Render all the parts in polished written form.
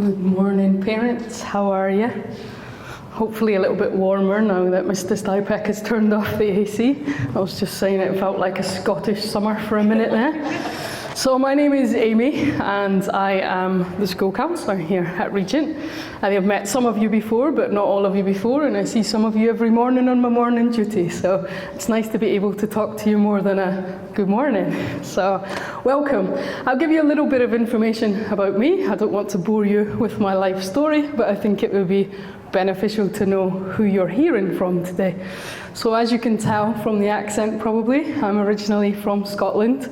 Good morning, parents. How are you? Hopefully a little bit warmer now that Mr. Stypek has turned off the AC. I was just saying it felt like a Scottish summer for a minute there. So my name is Amy and I am the school counsellor here at Regent. I have met some of you before, but not all of you before, and I see some of you every morning on my morning duty. So it's nice to be able to talk to you more than a good morning. So welcome. I'll give you a little bit of information about me. I don't want to bore you with my life story, but I think it would be beneficial to know who you're hearing from today. So as you can tell from the accent probably, I'm originally from Scotland,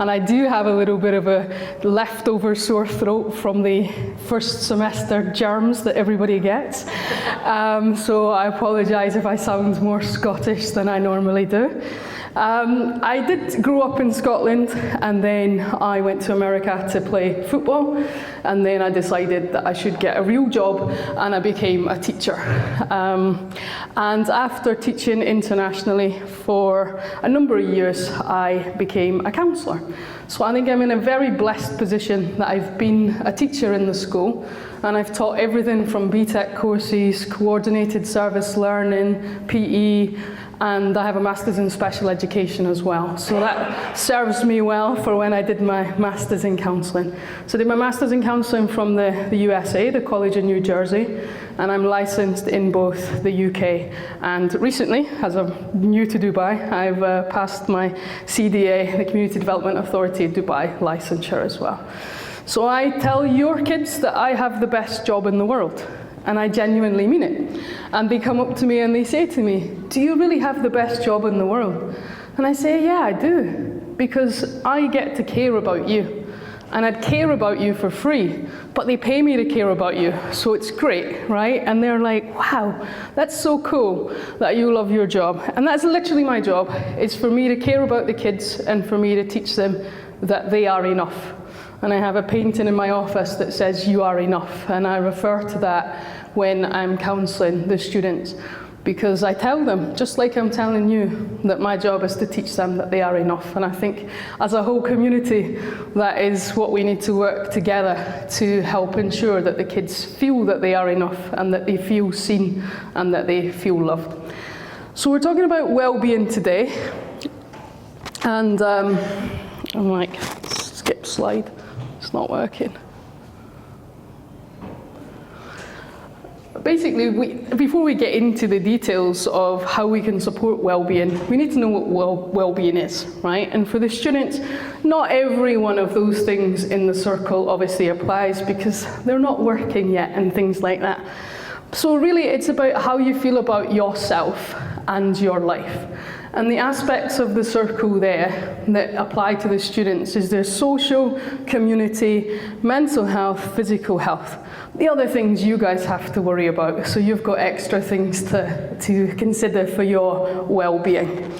and I do have a little bit of a leftover sore throat from the first semester germs that everybody gets. So I apologise if I sound more Scottish than I normally do. I did grow up in Scotland, and then I went to America to play football, and then I decided that I should get a real job, and I became a teacher. And after teaching internationally for a number of years, I became a counsellor. So I think I'm in a very blessed position that I've been a teacher in the school, and I've taught everything from BTEC courses, coordinated service learning, PE, and I have a master's in special education as well. So that serves me well for when I did my master's in counselling. So I did my master's in counselling from the USA, the College in New Jersey, and I'm licensed in both the UK. And recently, as I'm new to Dubai, I've passed my CDA, the Community Development Authority Dubai licensure as well. So I tell your kids that I have the best job in the world. And I genuinely mean it. And they come up to me and they say to me, "Do you really have the best job in the world?" And I say, "Yeah, I do, because I get to care about you. And I'd care about you for free, but they pay me to care about you, so it's great, right?" And they're like, "Wow, that's so cool that you love your job." And that's literally my job. It's for me to care about the kids and for me to teach them that they are enough. And I have a painting in my office that says, "You are enough." And I refer to that when I'm counselling the students, because I tell them, just like I'm telling you, that my job is to teach them that they are enough. And I think as a whole community, that is what we need to work together to help ensure that the kids feel that they are enough and that they feel seen and that they feel loved. So we're talking about well-being today. And I'm like, skip slide. It's not working. Basically, before we get into the details of how we can support well-being, we need to know what well-being is, right? And for the students, not every one of those things in the circle obviously applies because they're not working yet and things like that. So really, it's about how you feel about yourself and your life. And the aspects of the circle there that apply to the students is their social, community, mental health, physical health. The other things you guys have to worry about, so you've got extra things to consider for your well-being.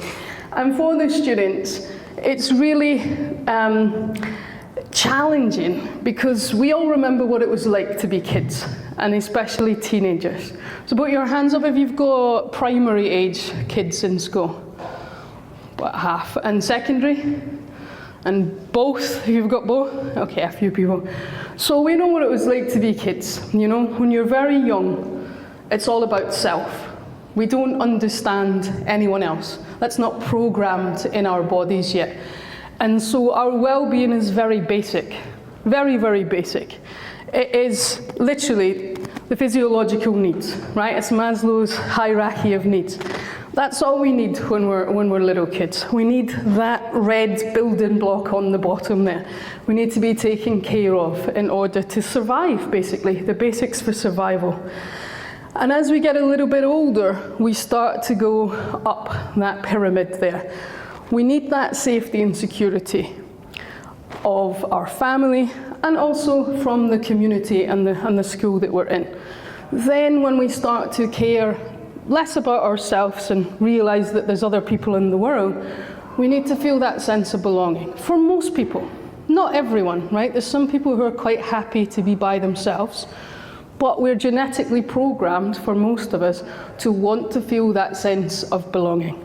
And for the students, it's really challenging because we all remember what it was like to be kids, and especially teenagers. So put your hands up if you've got primary age kids in school. About half. And secondary? And both? You've got both? Okay, a few people. So we know what it was like to be kids. You know, when you're very young, it's all about self. We don't understand anyone else. That's not programmed in our bodies yet. And so our well-being is very basic. Very, very basic. It is literally the physiological needs, right? It's Maslow's hierarchy of needs. That's all we need when we're little kids. We need that red building block on the bottom there. We need to be taken care of in order to survive, basically, the basics for survival. And as we get a little bit older, we start to go up that pyramid there. We need that safety and security of our family and also from the community and the school that we're in. Then when we start to care less about ourselves and realise that there's other people in the world, we need to feel that sense of belonging. For most people, not everyone, right? There's some people who are quite happy to be by themselves, but we're genetically programmed, for most of us, to want to feel that sense of belonging.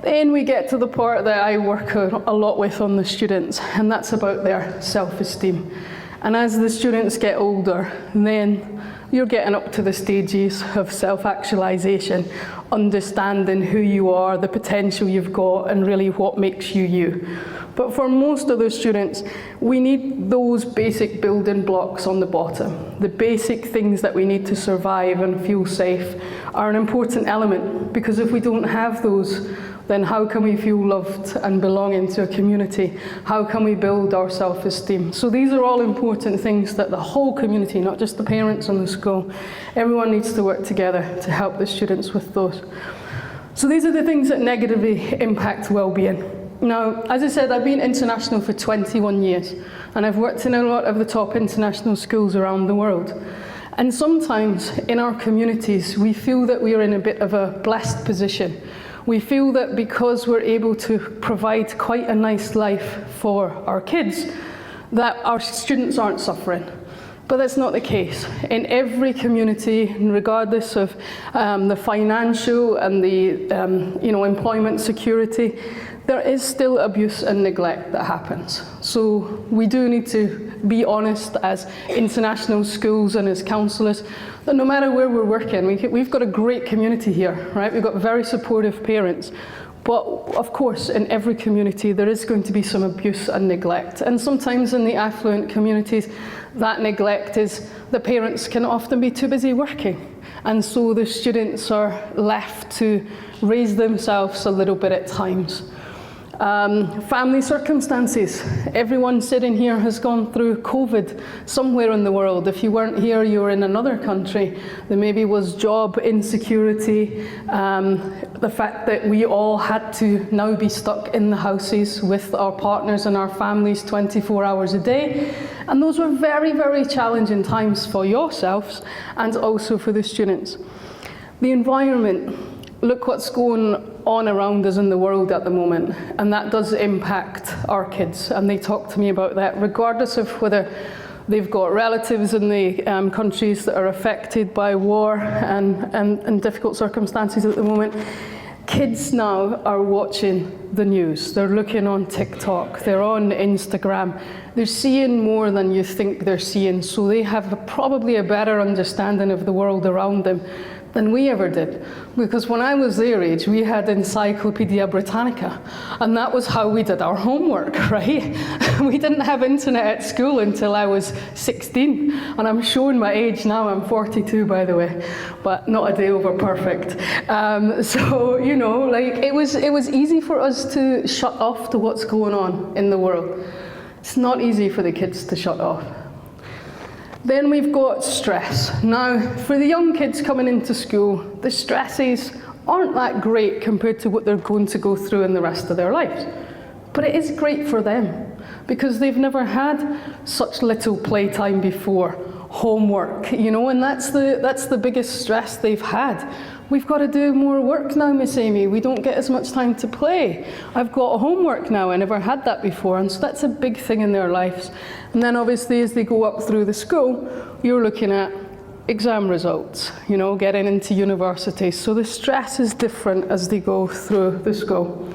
Then we get to the part that I work a lot with on the students, and that's about their self-esteem. And as the students get older, then you're getting up to the stages of self-actualization, understanding who you are, the potential you've got, and really what makes you you. But for most of the students, we need those basic building blocks on the bottom. The basic things that we need to survive and feel safe are an important element, because if we don't have those, then how can we feel loved and belong into a community? How can we build our self-esteem? So these are all important things that the whole community, not just the parents and the school, everyone needs to work together to help the students with those. So these are the things that negatively impact well-being. Now, as I said, I've been international for 21 years, and I've worked in a lot of the top international schools around the world. And sometimes in our communities, we feel that we are in a bit of a blessed position. We feel that because we're able to provide quite a nice life for our kids, that our students aren't suffering. But that's not the case. In every community, regardless of the financial and the employment security, there is still abuse and neglect that happens. So we do need to be honest as international schools and as counsellors that no matter where we're working, we've got a great community here, right? We've got very supportive parents. But of course, in every community, there is going to be some abuse and neglect. And sometimes in the affluent communities, that neglect is the parents can often be too busy working. And so the students are left to raise themselves a little bit at times. Family circumstances. Everyone sitting here has gone through COVID somewhere in the world. If you weren't here, you were in another country. There maybe was job insecurity, the fact that we all had to now be stuck in the houses with our partners and our families 24 hours a day. And those were very, very challenging times for yourselves and also for the students. The environment. Look what's going on around us in the world at the moment, and that does impact our kids, and they talk to me about that, regardless of whether they've got relatives in the countries that are affected by war and difficult circumstances at the moment. Kids now are watching the news, they're looking on TikTok, they're on Instagram, they're seeing more than you think they're seeing, so they have probably a better understanding of the world around them than we ever did. Because when I was their age, we had Encyclopedia Britannica, and that was how we did our homework, right? We didn't have internet at school until I was 16, and I'm showing my age now, I'm 42 by the way, but not a day over perfect. So, you know, like it was easy for us to shut off to what's going on in the world. It's not easy for the kids to shut off. Then we've got stress. Now, for the young kids coming into school, the stresses aren't that great compared to what they're going to go through in the rest of their lives. But it is great for them, because they've never had such little playtime before, homework, you know, and that's the biggest stress they've had. We've got to do more work now, Miss Amy. We don't get as much time to play. I've got homework now. I never had that before. And so that's a big thing in their lives. And then obviously as they go up through the school, you're looking at exam results, you know, getting into university. So the stress is different as they go through the school.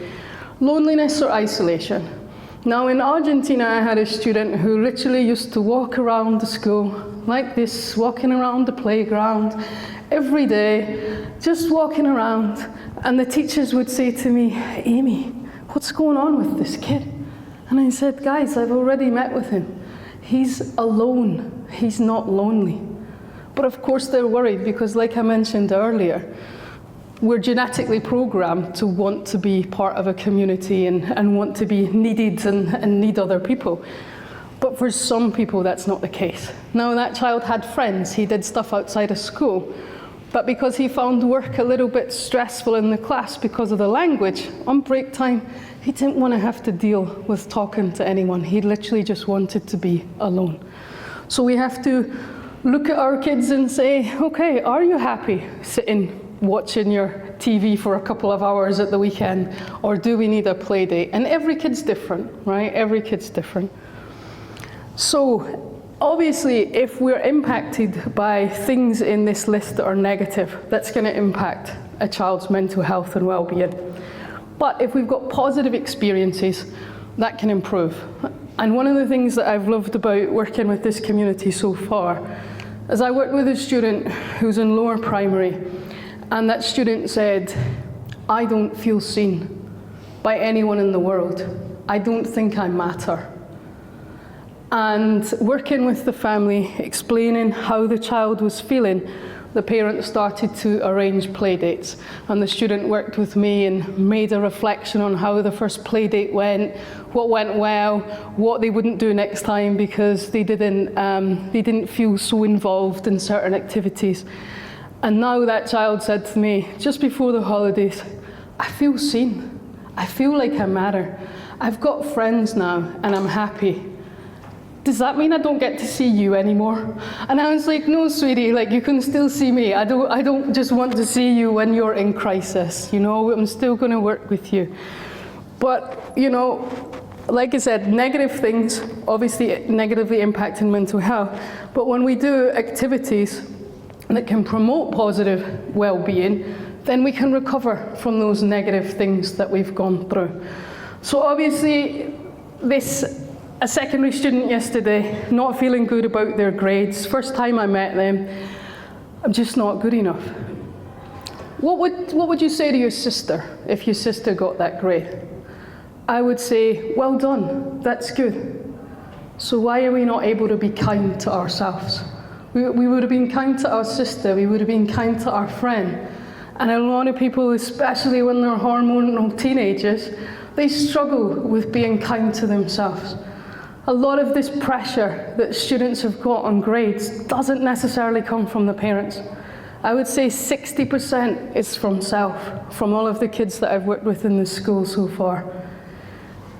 Loneliness or isolation. Now in Argentina, I had a student who literally used to walk around the school like this, walking around the playground every day, just walking around. And the teachers would say to me, Amy, what's going on with this kid? And I said, guys, I've already met with him. He's alone, he's not lonely. But of course they're worried because, like I mentioned earlier, we're genetically programmed to want to be part of a community and want to be needed and need other people. But for some people, that's not the case. Now, that child had friends, he did stuff outside of school, but because he found work a little bit stressful in the class because of the language, on break time, he didn't want to have to deal with talking to anyone. He literally just wanted to be alone. So we have to look at our kids and say, okay, are you happy sitting watching your TV for a couple of hours at the weekend, or do we need a play date? And every kid's different, right? Every kid's different. So obviously, if we're impacted by things in this list that are negative, that's going to impact a child's mental health and well-being. But if we've got positive experiences, that can improve. And one of the things that I've loved about working with this community so far is I worked with a student who's in lower primary, and that student said, I don't feel seen by anyone in the world. I don't think I matter. And working with the family, explaining how the child was feeling, the parents started to arrange play dates, and the student worked with me and made a reflection on how the first play date went, what went well, what they wouldn't do next time because they didn't feel so involved in certain activities. And now that child said to me, just before the holidays, I feel seen. I feel like I matter. I've got friends now and I'm happy. Does that mean I don't get to see you anymore? And I was like, no, sweetie, like you can still see me. I don't just want to see you when you're in crisis, you know, I'm still going to work with you. But, you know, like I said, negative things obviously negatively impacting mental health. But when we do activities that can promote positive well-being, then we can recover from those negative things that we've gone through. So obviously, a secondary student yesterday, not feeling good about their grades. First time I met them, I'm just not good enough. What would you say to your sister if your sister got that grade? I would say, well done, that's good. So why are we not able to be kind to ourselves? We would have been kind to our sister, we would have been kind to our friend. And a lot of people, especially when they're hormonal teenagers, they struggle with being kind to themselves. A lot of this pressure that students have got on grades doesn't necessarily come from the parents. I would say 60% is from self, from all of the kids that I've worked with in the school so far.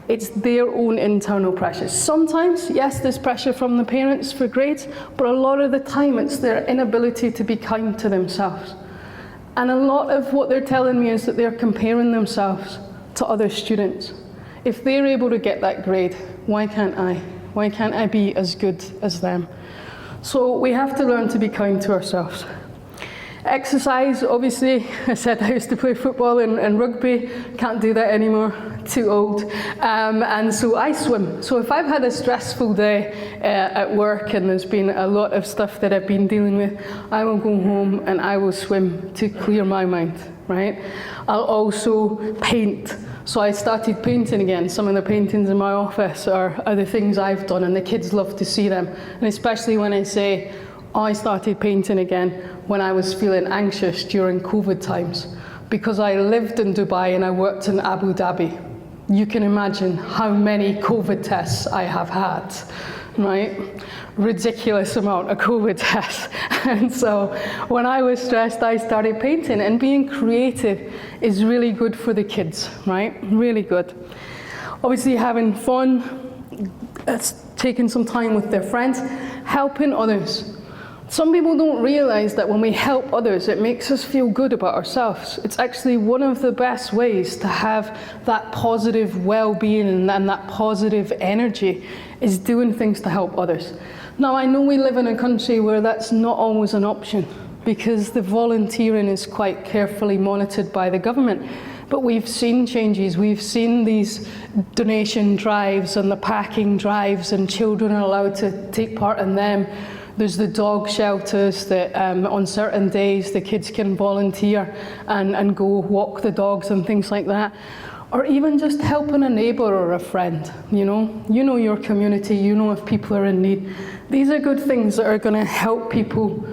It's their own internal pressures. Sometimes, yes, there's pressure from the parents for grades, but a lot of the time it's their inability to be kind to themselves. And a lot of what they're telling me is that they're comparing themselves to other students. If they're able to get that grade, why can't I? Why can't I be as good as them? So we have to learn to be kind to ourselves. Exercise, obviously, I said I used to play football and rugby, can't do that anymore, too old. And so I swim. So if I've had a stressful day at work and there's been a lot of stuff that I've been dealing with, I will go home and I will swim to clear my mind, right? I'll also paint. So I started painting again. Some of the paintings in my office are the things I've done, and the kids love to see them. And especially when I say, I started painting again when I was feeling anxious during COVID times, because I lived in Dubai and I worked in Abu Dhabi. You can imagine how many COVID tests I have had, right? Ridiculous amount of COVID tests. And so when I was stressed, I started painting, and being creative is really good for the kids, right? Really good. Obviously having fun, taking some time with their friends, helping others. Some people don't realize that when we help others, it makes us feel good about ourselves. It's actually one of the best ways to have that positive well-being and that positive energy is doing things to help others. Now, I know we live in a country where that's not always an option because the volunteering is quite carefully monitored by the government. But we've seen changes. We've seen these donation drives and the packing drives, and children are allowed to take part in them. There's the dog shelters that on certain days the kids can volunteer and go walk the dogs and things like that. Or even just helping a neighbour or a friend, you know your community, you know if people are in need. These are good things that are going to help people.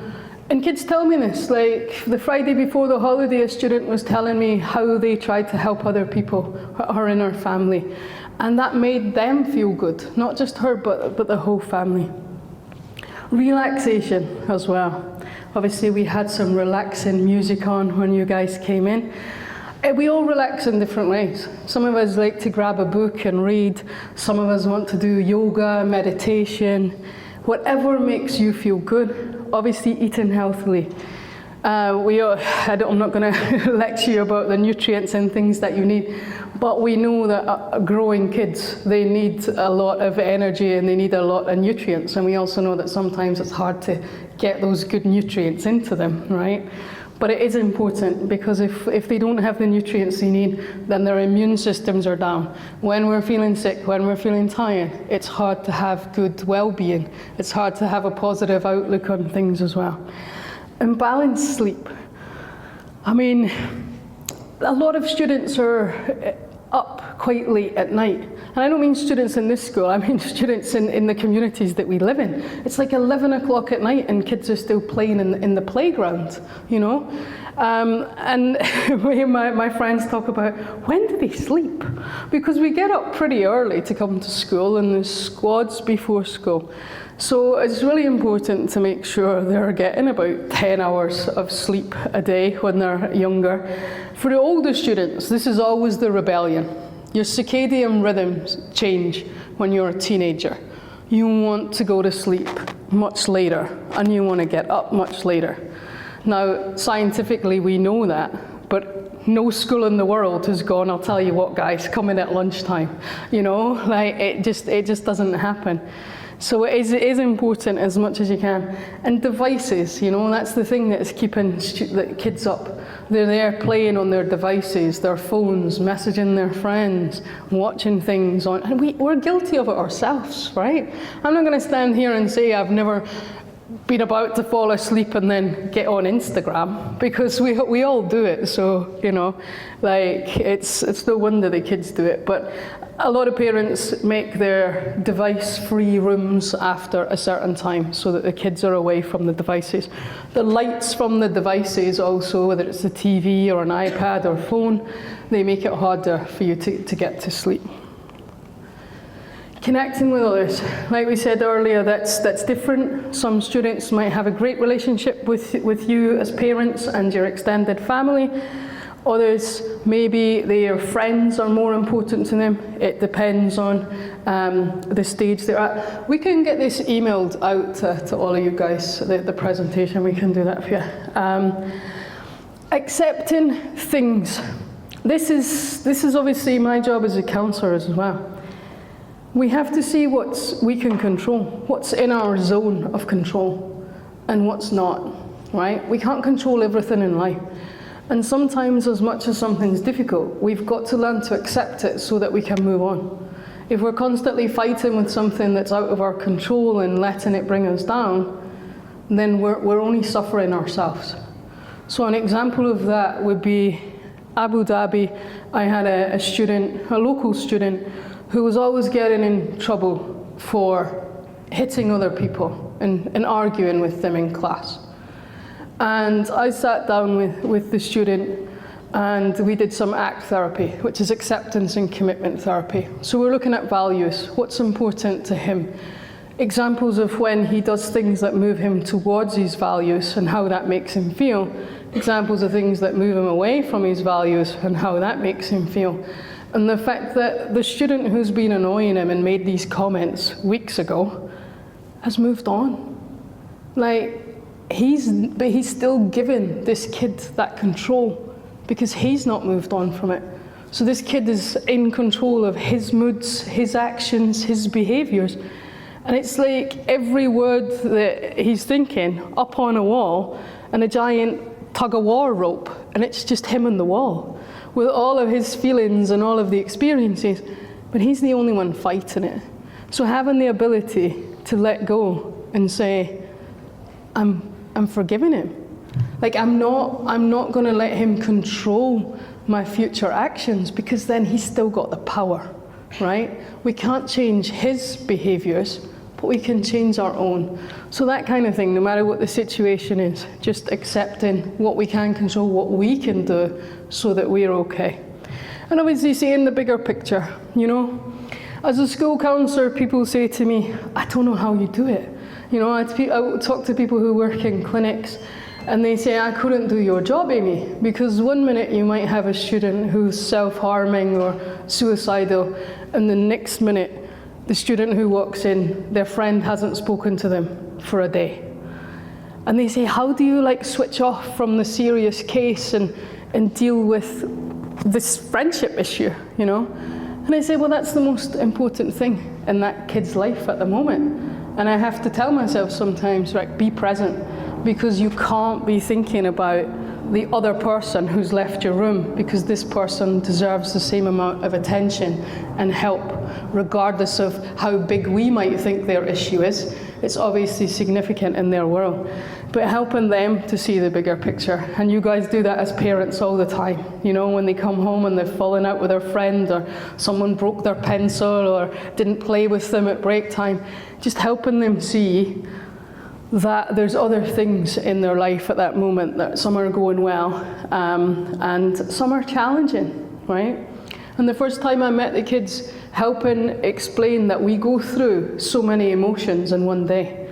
And kids tell me this, like the Friday before the holiday, a student was telling me how they tried to help other people, her in her family. And that made them feel good, not just her, but the whole family. Relaxation as well. Obviously we had some relaxing music on when you guys came in. We all relax in different ways. Some of us like to grab a book and read. Some of us want to do yoga, meditation, whatever makes you feel good. Obviously eating healthily. I'm not going to lecture you about the nutrients and things that you need, but we know that growing kids, they need a lot of energy and they need a lot of nutrients, and we also know that sometimes it's hard to get those good nutrients into them, right? But it is important, because if they don't have the nutrients they need, then their immune systems are down. When we're feeling sick, when we're feeling tired, it's hard to have good well-being. It's hard to have a positive outlook on things as well. And balanced sleep. I mean, a lot of students are up quite late at night. And I don't mean students in this school, I mean students in the communities that we live in. It's like 11 o'clock at night and kids are still playing in the playground, you know? And my friends talk about, when do they sleep? Because we get up pretty early to come to school, and there's squads before school. So it's really important to make sure they're getting about 10 hours of sleep a day when they're younger. For the older students, this is always the rebellion. Your circadian rhythms change when you're a teenager. You want to go to sleep much later, and you want to get up much later. Now, scientifically, we know that, but no school in the world has gone, I'll tell you what, guys, come in at lunchtime. You know, like it just doesn't happen. So it is important as much as you can. And devices, you know, that's the thing that's keeping the kids up. They're there playing on their devices, their phones, messaging their friends, watching things on, and we're guilty of it ourselves, right? I'm not going to stand here and say I've never been about to fall asleep and then get on Instagram, because we all do it. So, you know, like it's no wonder the kids do it. But a lot of parents make their device-free rooms after a certain time so that the kids are away from the devices. The lights from the devices also, whether it's a TV or an iPad or phone, they make it harder for you to get to sleep. Connecting with others, like we said earlier, that's different. Some students might have a great relationship with you as parents and your extended family. Others, maybe their friends are more important to them. It depends on the stage they're at. We can get this emailed out to all of you guys, the presentation, we can do that for you. Accepting things. This is obviously my job as a counsellor as well. We have to see what we can control, what's in our zone of control, and what's not, right? We can't control everything in life. And sometimes, as much as something's difficult, we've got to learn to accept it so that we can move on. If we're constantly fighting with something that's out of our control and letting it bring us down, then we're only suffering ourselves. So an example of that would be Abu Dhabi. I had a local student, who was always getting in trouble for hitting other people and arguing with them in class. And I sat down with the student, and we did some ACT therapy, which is acceptance and commitment therapy. So we're looking at values, what's important to him, examples of when he does things that move him towards his values and how that makes him feel, examples of things that move him away from his values and how that makes him feel. And the fact that the student who's been annoying him and made these comments weeks ago has moved on. Like, but he's still given this kid that control because he's not moved on from it. So this kid is in control of his moods, his actions, his behaviors. And it's like every word that he's thinking up on a wall and a giant tug-of-war rope, and it's just him and the wall, with all of his feelings and all of the experiences, but he's the only one fighting it. So having the ability to let go and say, I'm forgiving him. Like, I'm not gonna let him control my future actions, because then he's still got the power, right? We can't change his behaviors, but we can change our own. So that kind of thing, no matter what the situation is, just accepting what we can control, what we can do so that we're okay. And obviously seeing the bigger picture, you know. As a school counsellor, people say to me, I don't know how you do it. You know, I talk to people who work in clinics, and they say, I couldn't do your job, Amy, because one minute you might have a student who's self-harming or suicidal, and the next minute the student who walks in, their friend hasn't spoken to them for a day. And they say, how do you switch off from the serious case and deal with this friendship issue, you know? And I say, well, that's the most important thing in that kid's life at the moment. And I have to tell myself sometimes, be present, because you can't be thinking about the other person who's left your room, because this person deserves the same amount of attention and help, regardless of how big we might think their issue is. It's obviously significant in their world. But helping them to see the bigger picture. And you guys do that as parents all the time. You know, when they come home and they've fallen out with their friend, or someone broke their pencil, or didn't play with them at break time, just helping them see that there's other things in their life at that moment, that some are going well and some are challenging, right? And the first time I met the kids, helping explain that we go through so many emotions in one day.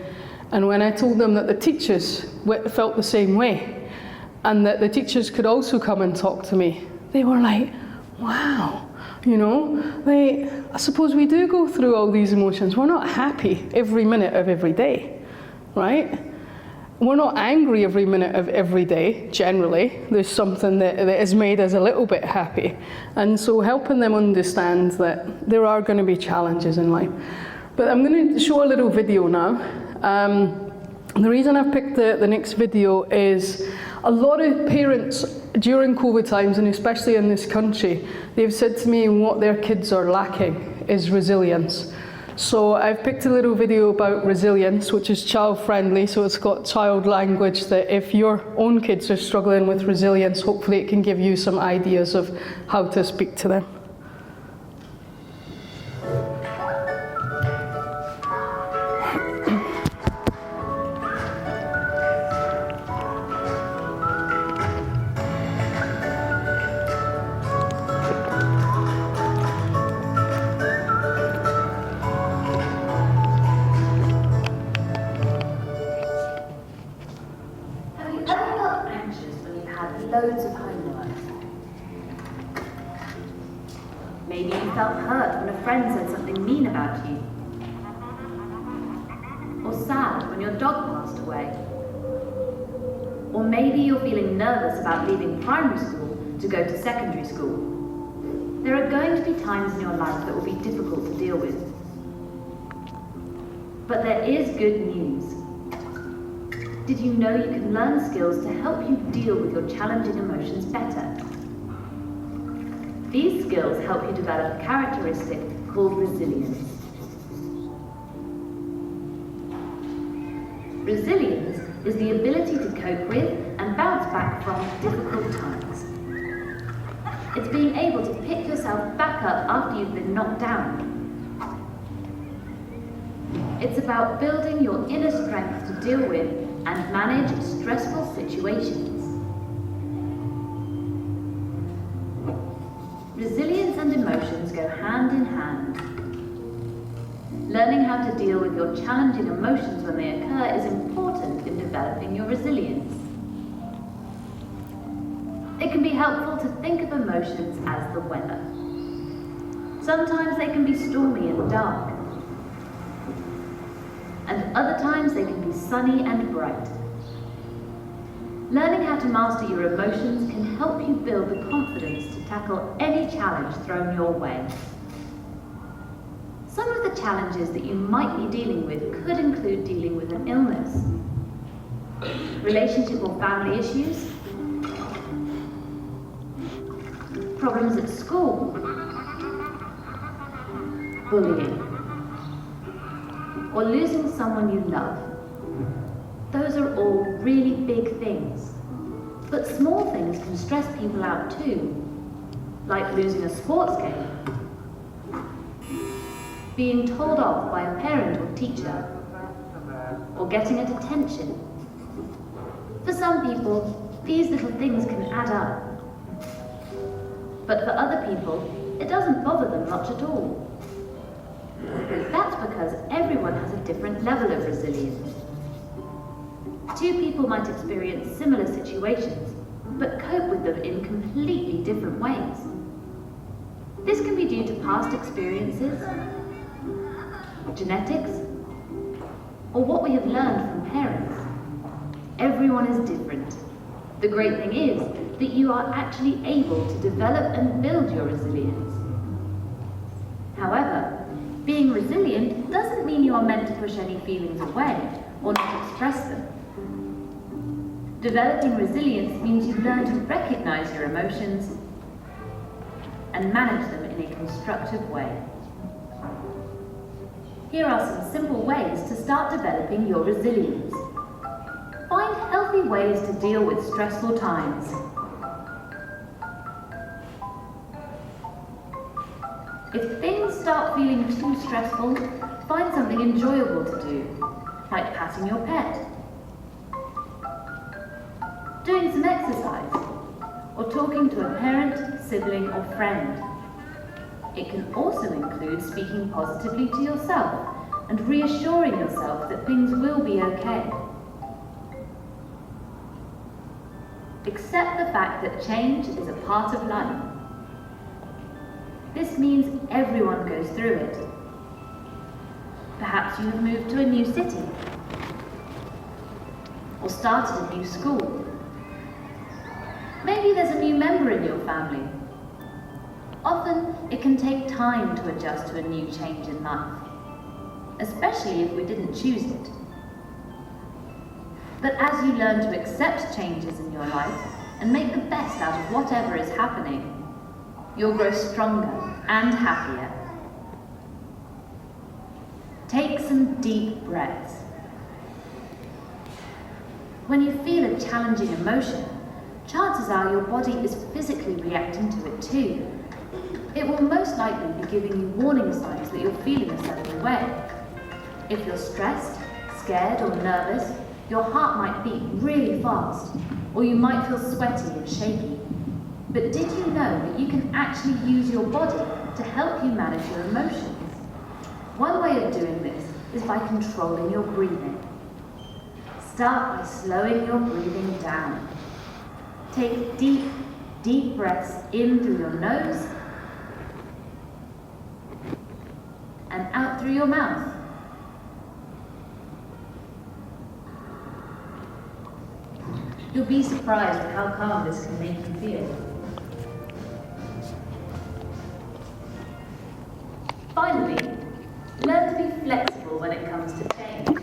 And when I told them that the teachers felt the same way, and that the teachers could also come and talk to me, they were like, wow, you know, I suppose we do go through all these emotions. We're not happy every minute of every day, right? We're not angry every minute of every day, generally. There's something that has made us a little bit happy. And so helping them understand that there are going to be challenges in life. But I'm going to show a little video now. The reason I've picked the next video is a lot of parents during COVID times, and especially in this country, they've said to me what their kids are lacking is resilience. So I've picked a little video about resilience, which is child friendly, so it's got child language that if your own kids are struggling with resilience, hopefully it can give you some ideas of how to speak to them. Loads of homework. Maybe you felt hurt when a friend said something mean about you. Or sad when your dog passed away. Or maybe you're feeling nervous about leaving primary school to go to secondary school. There are going to be times in your life that will be difficult to deal with. But there is good news. Did you know you can learn skills to help you deal with your challenging emotions better? These skills help you develop a characteristic called resilience. Resilience is the ability to cope with and bounce back from difficult times. It's being able to pick yourself back up after you've been knocked down. It's about building your inner strength to deal with and manage stressful situations. Resilience and emotions go hand in hand. Learning how to deal with your challenging emotions when they occur is important in developing your resilience. It can be helpful to think of emotions as the weather. Sometimes they can be stormy and dark, and other times they can be sunny and bright. Learning how to master your emotions can help you build the confidence to tackle any challenge thrown your way. Some of the challenges that you might be dealing with could include dealing with an illness, relationship or family issues, problems at school, bullying, or losing someone you love. Those are all really big things. But small things can stress people out too, like losing a sports game, being told off by a parent or teacher, or getting a detention. For some people, these little things can add up. But for other people, it doesn't bother them much at all. That's because everyone has a different level of resilience. Two people might experience similar situations, but cope with them in completely different ways. This can be due to past experiences, genetics, or what we have learned from parents. Everyone is different. The great thing is that you are actually able to develop and build your resilience. However, being resilient doesn't mean you are meant to push any feelings away or not express them. Developing resilience means you learn to recognize your emotions and manage them in a constructive way. Here are some simple ways to start developing your resilience. Find healthy ways to deal with stressful times. If things start feeling too stressful, find something enjoyable to do, like patting your pet, doing some exercise, or talking to a parent, sibling, or friend. It can also include speaking positively to yourself and reassuring yourself that things will be okay. Accept the fact that change is a part of life. This means everyone goes through it. Perhaps you have moved to a new city, or started a new school. Maybe there's a new member in your family. Often, it can take time to adjust to a new change in life, especially if we didn't choose it. But as you learn to accept changes in your life and make the best out of whatever is happening, you'll grow stronger and happier. Take some deep breaths. When you feel a challenging emotion, chances are your body is physically reacting to it too. It will most likely be giving you warning signs that you're feeling a certain way. If you're stressed, scared, or nervous, your heart might beat really fast, or you might feel sweaty and shaky. But did you know that you can actually use your body to help you manage your emotions? One way of doing this is by controlling your breathing. Start by slowing your breathing down. Take deep, deep breaths in through your nose and out through your mouth. You'll be surprised at how calm this can make you feel. Finally, learn to be flexible when it comes to change.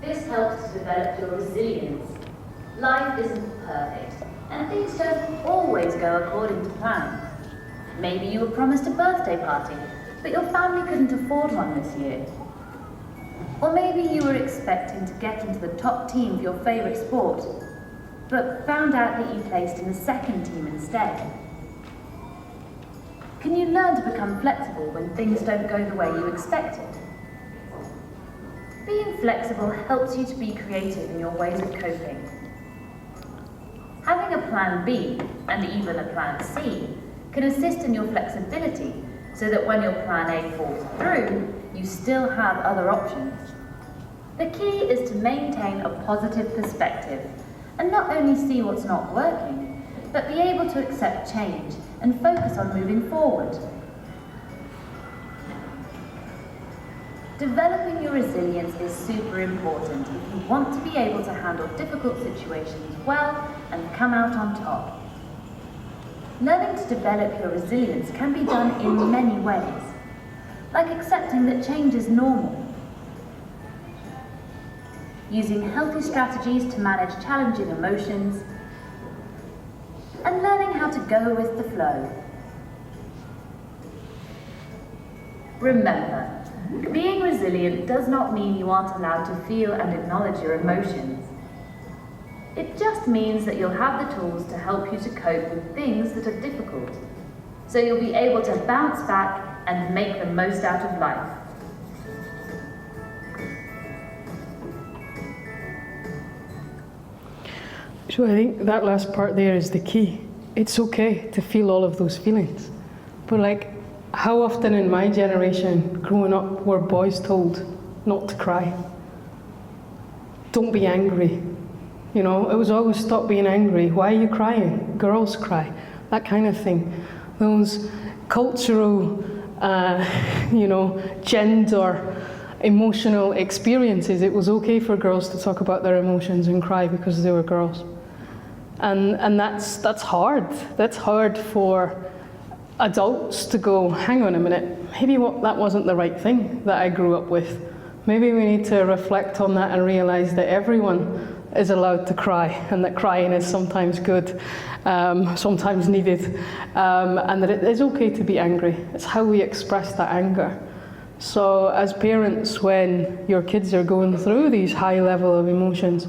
This helps to develop your resilience. Life isn't perfect, and things don't always go according to plan. Maybe you were promised a birthday party, but your family couldn't afford one this year. Or maybe you were expecting to get into the top team for your favourite sport, but found out that you placed in the second team instead. Can you learn to become flexible when things don't go the way you expected? Being flexible helps you to be creative in your ways of coping. Having a plan B, and even a plan C, can assist in your flexibility so that when your plan A falls through, you still have other options. The key is to maintain a positive perspective and not only see what's not working, but be able to accept change and focus on moving forward. Developing your resilience is super important if you want to be able to handle difficult situations well and come out on top. Learning to develop your resilience can be done in many ways, like accepting that change is normal, using healthy strategies to manage challenging emotions, and learning how to go with the flow. Remember, being resilient does not mean you aren't allowed to feel and acknowledge your emotions. It just means that you'll have the tools to help you to cope with things that are difficult, so you'll be able to bounce back and make the most out of life. So I think that last part there is the key. It's okay to feel all of those feelings. But like, how often in my generation, growing up, were boys told not to cry? Don't be angry. You know, it was always stop being angry. Why are you crying? Girls cry. That kind of thing. Those cultural, gender, emotional experiences. It was okay for girls to talk about their emotions and cry because they were girls. And that's hard. That's hard for adults to go, hang on a minute, maybe that wasn't the right thing that I grew up with. Maybe we need to reflect on that and realise that everyone is allowed to cry, and that crying is sometimes good, sometimes needed, and that it is okay to be angry. It's how we express that anger. So as parents, when your kids are going through these high level of emotions,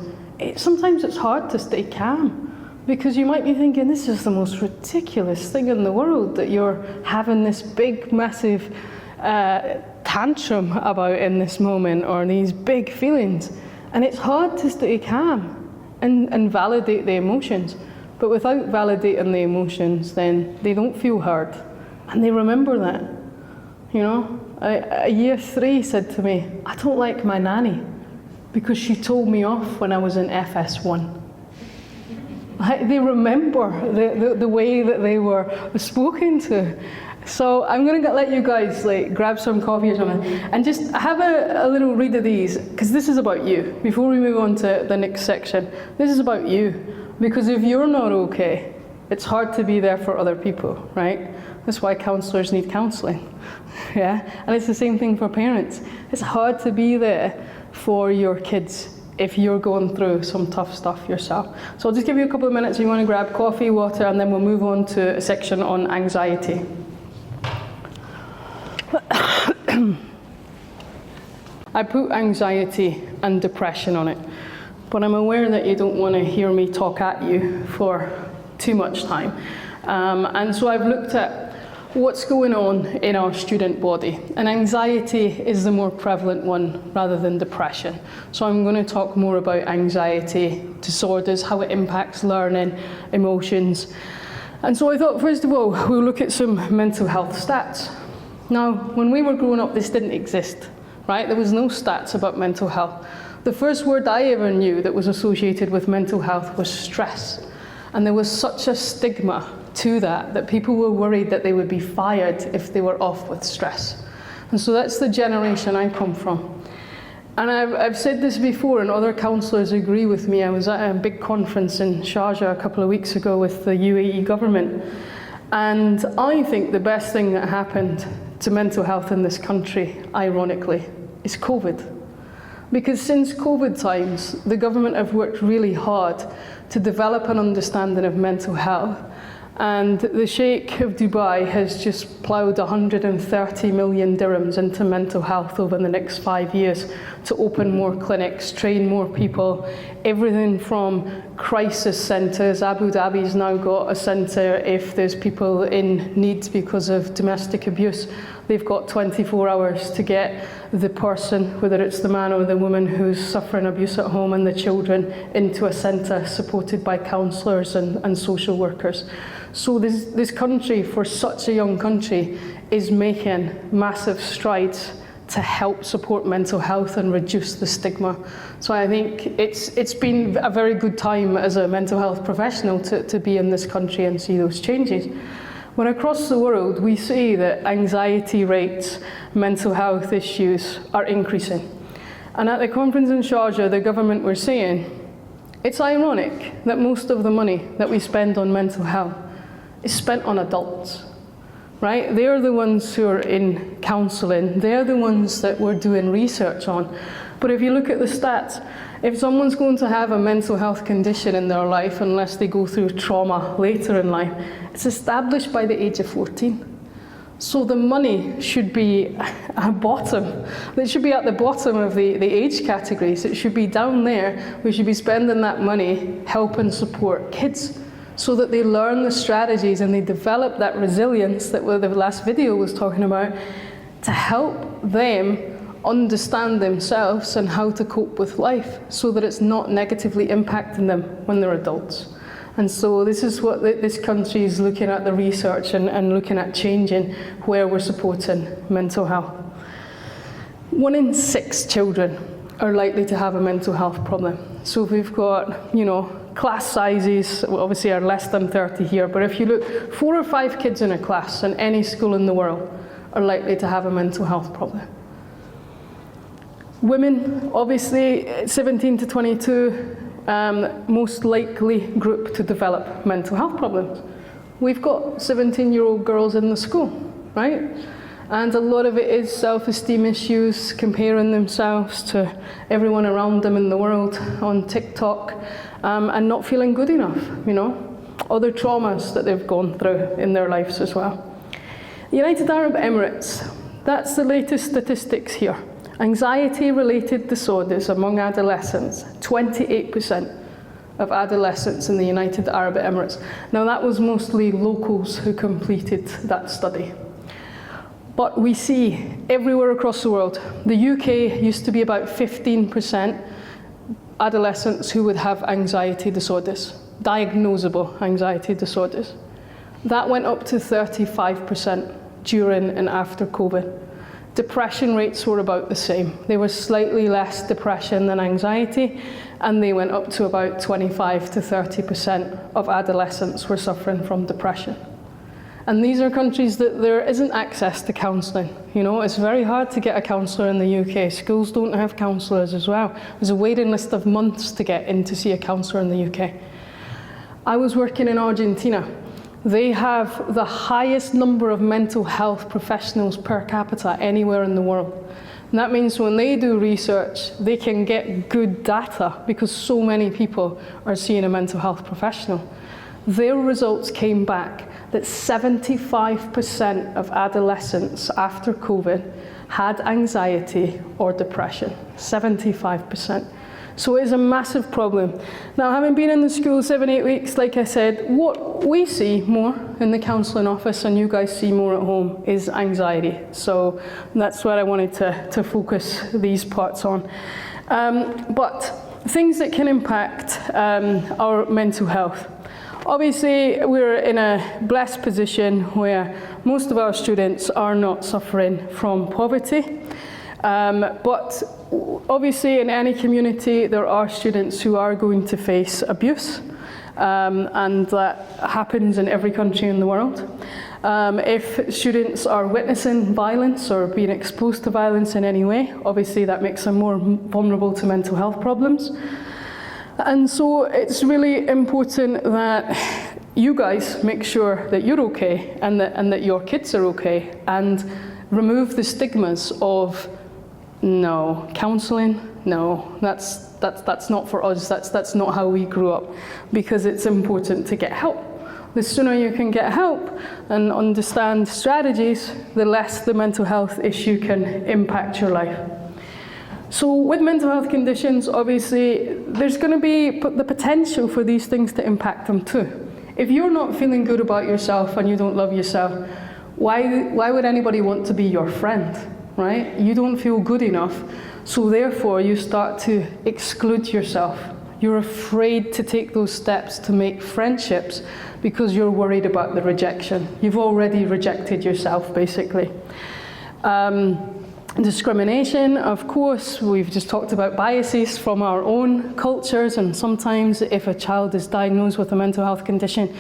sometimes it's hard to stay calm, because you might be thinking, this is the most ridiculous thing in the world that you're having this big, massive tantrum about in this moment, or these big feelings. And it's hard to stay calm and validate the emotions. But without validating the emotions, then they don't feel heard. And they remember that. You know, a year 3 said to me, I don't like my nanny because she told me off when I was in FS1. They remember the way that they were spoken to. So I'm going to let you guys grab some coffee or something and just have a little read of these, because this is about you. Before we move on to the next section, this is about you. Because if you're not okay, it's hard to be there for other people, right? That's why counsellors need counselling. Yeah, and it's the same thing for parents. It's hard to be there for your kids if you're going through some tough stuff yourself. So I'll just give you a couple of minutes if you want to grab coffee, water, and then we'll move on to a section on anxiety. I put anxiety and depression on it, but I'm aware that you don't want to hear me talk at you for too much time. And so I've looked at what's going on in our student body, and anxiety is the more prevalent one rather than depression. So I'm going to talk more about anxiety disorders, how it impacts learning, emotions. And so I thought, first of all, we'll look at some mental health stats. Now, when we were growing up, this didn't exist, right? There was no stats about mental health. The first word I ever knew that was associated with mental health was stress. And there was such a stigma to that people were worried that they would be fired if they were off with stress. And so that's the generation I come from. And I've said this before, and other counsellors agree with me. I was at a big conference in Sharjah a couple of weeks ago with the UAE government. And I think the best thing that happened to mental health in this country, ironically, is COVID. Because since COVID times, the government have worked really hard to develop an understanding of mental health. And the Sheikh of Dubai has just ploughed 130 million dirhams into mental health over the next 5 years to open more clinics, train more people, everything from crisis centres. Abu Dhabi's now got a centre if there's people in need because of domestic abuse. They've got 24 hours to get the person, whether it's the man or the woman who's suffering abuse at home, and the children into a centre supported by counsellors and social workers. So this country, for such a young country, is making massive strides to help support mental health and reduce the stigma. So I think it's been a very good time as a mental health professional to be in this country and see those changes. When across the world we see that anxiety rates, mental health issues are increasing. And at the conference in Sharjah, the government were saying, it's ironic that most of the money that we spend on mental health is spent on adults, right? They're the ones who are in counselling. They're the ones that we're doing research on. But if you look at the stats, if someone's going to have a mental health condition in their life, unless they go through trauma later in life, it's established by the age of 14. So the money should be at bottom. It should be at the bottom of the age categories. It should be down there. We should be spending that money helping support kids so that they learn the strategies and they develop that resilience that the last video was talking about, to help them understand themselves and how to cope with life so that it's not negatively impacting them when they're adults. And so this is what this country is looking at, the research and looking at changing where we're supporting mental health. 1 in 6 children are likely to have a mental health problem. So if we've got, class sizes obviously are less than 30 here, but if you look, 4 or 5 kids in a class in any school in the world are likely to have a mental health problem. Women, obviously, 17 to 22, most likely group to develop mental health problems. We've got 17-year-old girls in the school, right? And a lot of it is self-esteem issues, comparing themselves to everyone around them in the world on TikTok, and not feeling good enough, you know. Other traumas that they've gone through in their lives as well. The United Arab Emirates, that's the latest statistics here. Anxiety-related disorders among adolescents, 28% of adolescents in the United Arab Emirates. Now that was mostly locals who completed that study. But we see everywhere across the world, the UK used to be about 15% adolescents who would have anxiety disorders, diagnosable anxiety disorders. That went up to 35% during and after COVID. Depression rates were about the same. They were slightly less depression than anxiety, and they went up to about 25 to 30% of adolescents were suffering from depression. And these are countries that there isn't access to counselling. You know, it's very hard to get a counsellor in the UK. Schools don't have counsellors as well. There's a waiting list of months to get in to see a counsellor in the UK. I was working in Argentina. They have the highest number of mental health professionals per capita anywhere in the world. And that means when they do research, they can get good data because so many people are seeing a mental health professional. Their results came back that 75% of adolescents after COVID had anxiety or depression, 75%. So it is a massive problem. Now, having been in the school 7-8 weeks, like I said, what we see more in the counselling office and you guys see more at home is anxiety. So that's what I wanted to focus these parts on. But things that can impact our mental health. Obviously, we're in a blessed position where most of our students are not suffering from poverty. But obviously in any community there are students who are going to face abuse, and that happens in every country in the world. If students are witnessing violence or being exposed to violence in any way, obviously that makes them more vulnerable to mental health problems. And so it's really important that you guys make sure that you're okay and that your kids are okay, and remove the stigmas of no, counselling, no, that's not for us, that's not how we grew up, because it's important to get help. The sooner you can get help and understand strategies, the less the mental health issue can impact your life. So with mental health conditions, obviously, there's going to be the potential for these things to impact them too. If you're not feeling good about yourself and you don't love yourself, why would anybody want to be your friend? Right? You don't feel good enough, so therefore you start to exclude yourself. You're afraid to take those steps to make friendships because you're worried about the rejection. You've already rejected yourself, basically. Discrimination, of course, we've just talked about biases from our own cultures, and sometimes if a child is diagnosed with a mental health condition,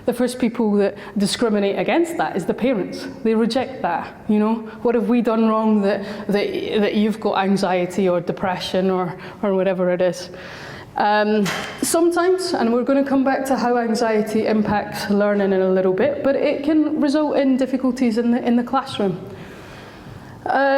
the first people that discriminate against that is the parents. They reject that, you know. What have we done wrong that you've got anxiety or depression or whatever it is? Sometimes, and we're going to come back to how anxiety impacts learning in a little bit, but it can result in difficulties in the classroom.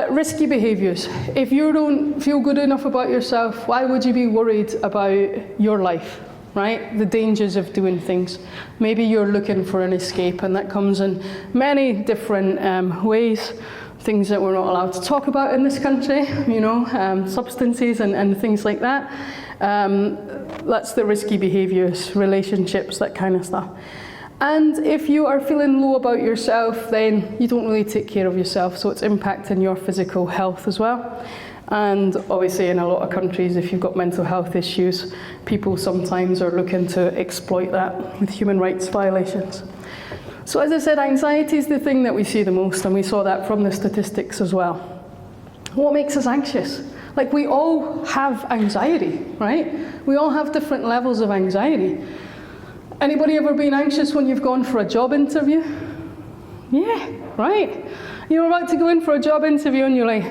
Risky behaviours. If you don't feel good enough about yourself, why would you be worried about your life? Right? The dangers of doing things. Maybe you're looking for an escape, and that comes in many different ways. Things that we're not allowed to talk about in this country, you know, substances and things like that. That's the risky behaviours, relationships, that kind of stuff. And if you are feeling low about yourself, then you don't really take care of yourself, so it's impacting your physical health as well. And obviously in a lot of countries, if you've got mental health issues, people sometimes are looking to exploit that with human rights violations. So as I said, anxiety is the thing that we see the most, and we saw that from the statistics as well. What makes us anxious? Like, we all have anxiety, right? We all have different levels of anxiety. Anybody ever been anxious when you've gone for a job interview? Yeah, right? You're about to go in for a job interview and you're like,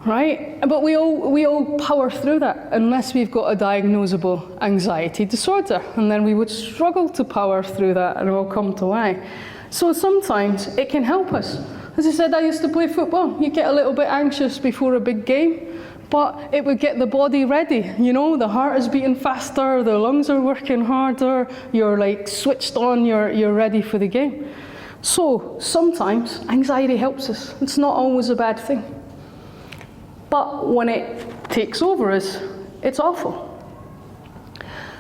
right? But we all power through that unless we've got a diagnosable anxiety disorder, and then we would struggle to power through that, and we'll come to why. So sometimes it can help us. As I said, I used to play football. You get a little bit anxious before a big game, but it would get the body ready. You know, the heart is beating faster, the lungs are working harder, you're like switched on, you're ready for the game. So sometimes anxiety helps us. It's not always a bad thing. But when it takes over us, it's awful.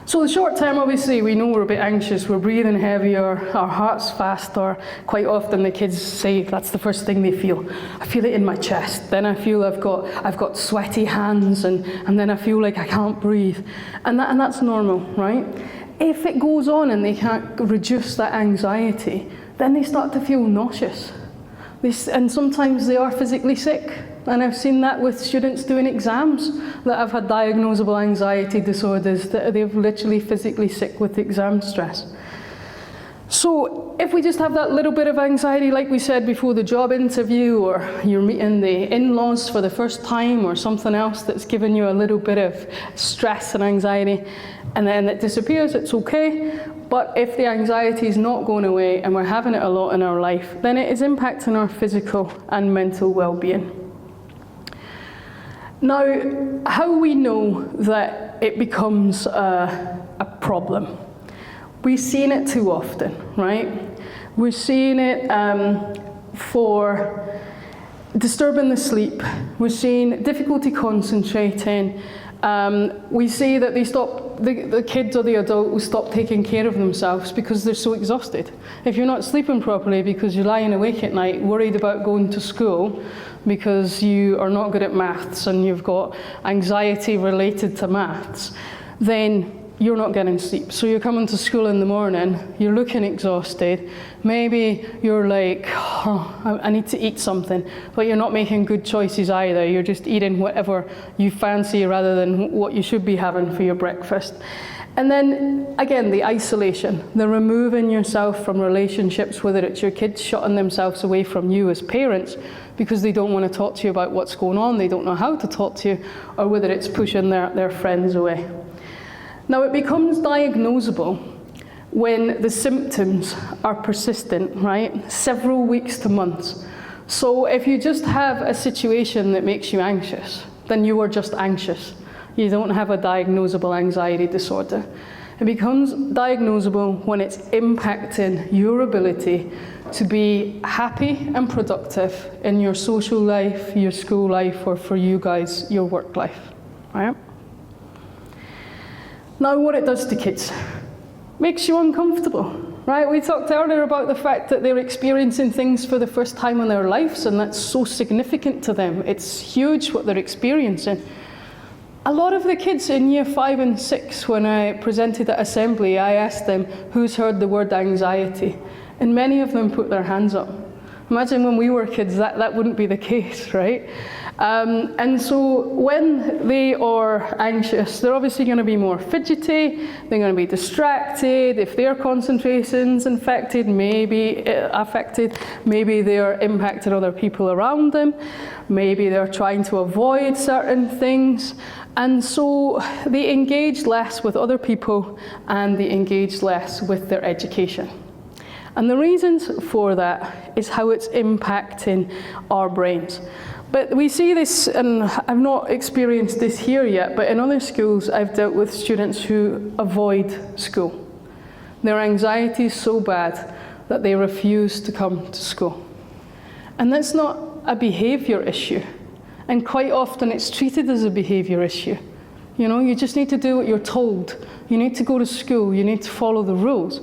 So the short term, obviously, we know we're a bit anxious, we're breathing heavier, our heart's faster. Quite often the kids say that's the first thing they feel. I feel it in my chest. Then I feel I've got sweaty hands, and then I feel like I can't breathe. And that's normal, right? If it goes on and they can't reduce that anxiety, then they start to feel nauseous. And sometimes they are physically sick. And I've seen that with students doing exams that have had diagnosable anxiety disorders, that they're literally physically sick with exam stress. So if we just have that little bit of anxiety, like we said before the job interview, or you're meeting the in-laws for the first time, or something else that's given you a little bit of stress and anxiety, and then it disappears, it's okay. But if the anxiety is not going away and we're having it a lot in our life, then it is impacting our physical and mental well-being. Now, how we know that it becomes a problem? We've seen it too often, right? We're seeing it for disturbing the sleep. We're seeing difficulty concentrating. We see that the kids or the adult will stop taking care of themselves because they're so exhausted. If you're not sleeping properly because you're lying awake at night worried about going to school because you are not good at maths and you've got anxiety related to maths, then you're not getting sleep. So you're coming to school in the morning, you're looking exhausted, maybe you're like, I need to eat something, but you're not making good choices either. You're just eating whatever you fancy rather than what you should be having for your breakfast. And then again, the isolation, the removing yourself from relationships, whether it's your kids shutting themselves away from you as parents because they don't want to talk to you about what's going on, they don't know how to talk to you, or whether it's pushing their friends away. Now, it becomes diagnosable when the symptoms are persistent, right? Several weeks to months. So if you just have a situation that makes you anxious, then you are just anxious. You don't have a diagnosable anxiety disorder. It becomes diagnosable when it's impacting your ability to be happy and productive in your social life, your school life, or for you guys, your work life, right? Now, what it does to kids, makes you uncomfortable, right? We talked earlier about the fact that they're experiencing things for the first time in their lives, and that's so significant to them. It's huge what they're experiencing. A lot of the kids in year 5 and 6, when I presented at assembly, I asked them, who's heard the word anxiety? And many of them put their hands up. Imagine when we were kids, that wouldn't be the case, right? And so when they are anxious, they're obviously going to be more fidgety, they're going to be distracted. If their concentration's affected, maybe they're impacting other people around them, maybe they're trying to avoid certain things. And so they engage less with other people and they engage less with their education. And the reasons for that is how it's impacting our brains. But we see this, and I've not experienced this here yet, but in other schools I've dealt with students who avoid school. Their anxiety is so bad that they refuse to come to school. And that's not a behaviour issue. And quite often it's treated as a behaviour issue. You know, you just need to do what you're told. You need to go to school, you need to follow the rules.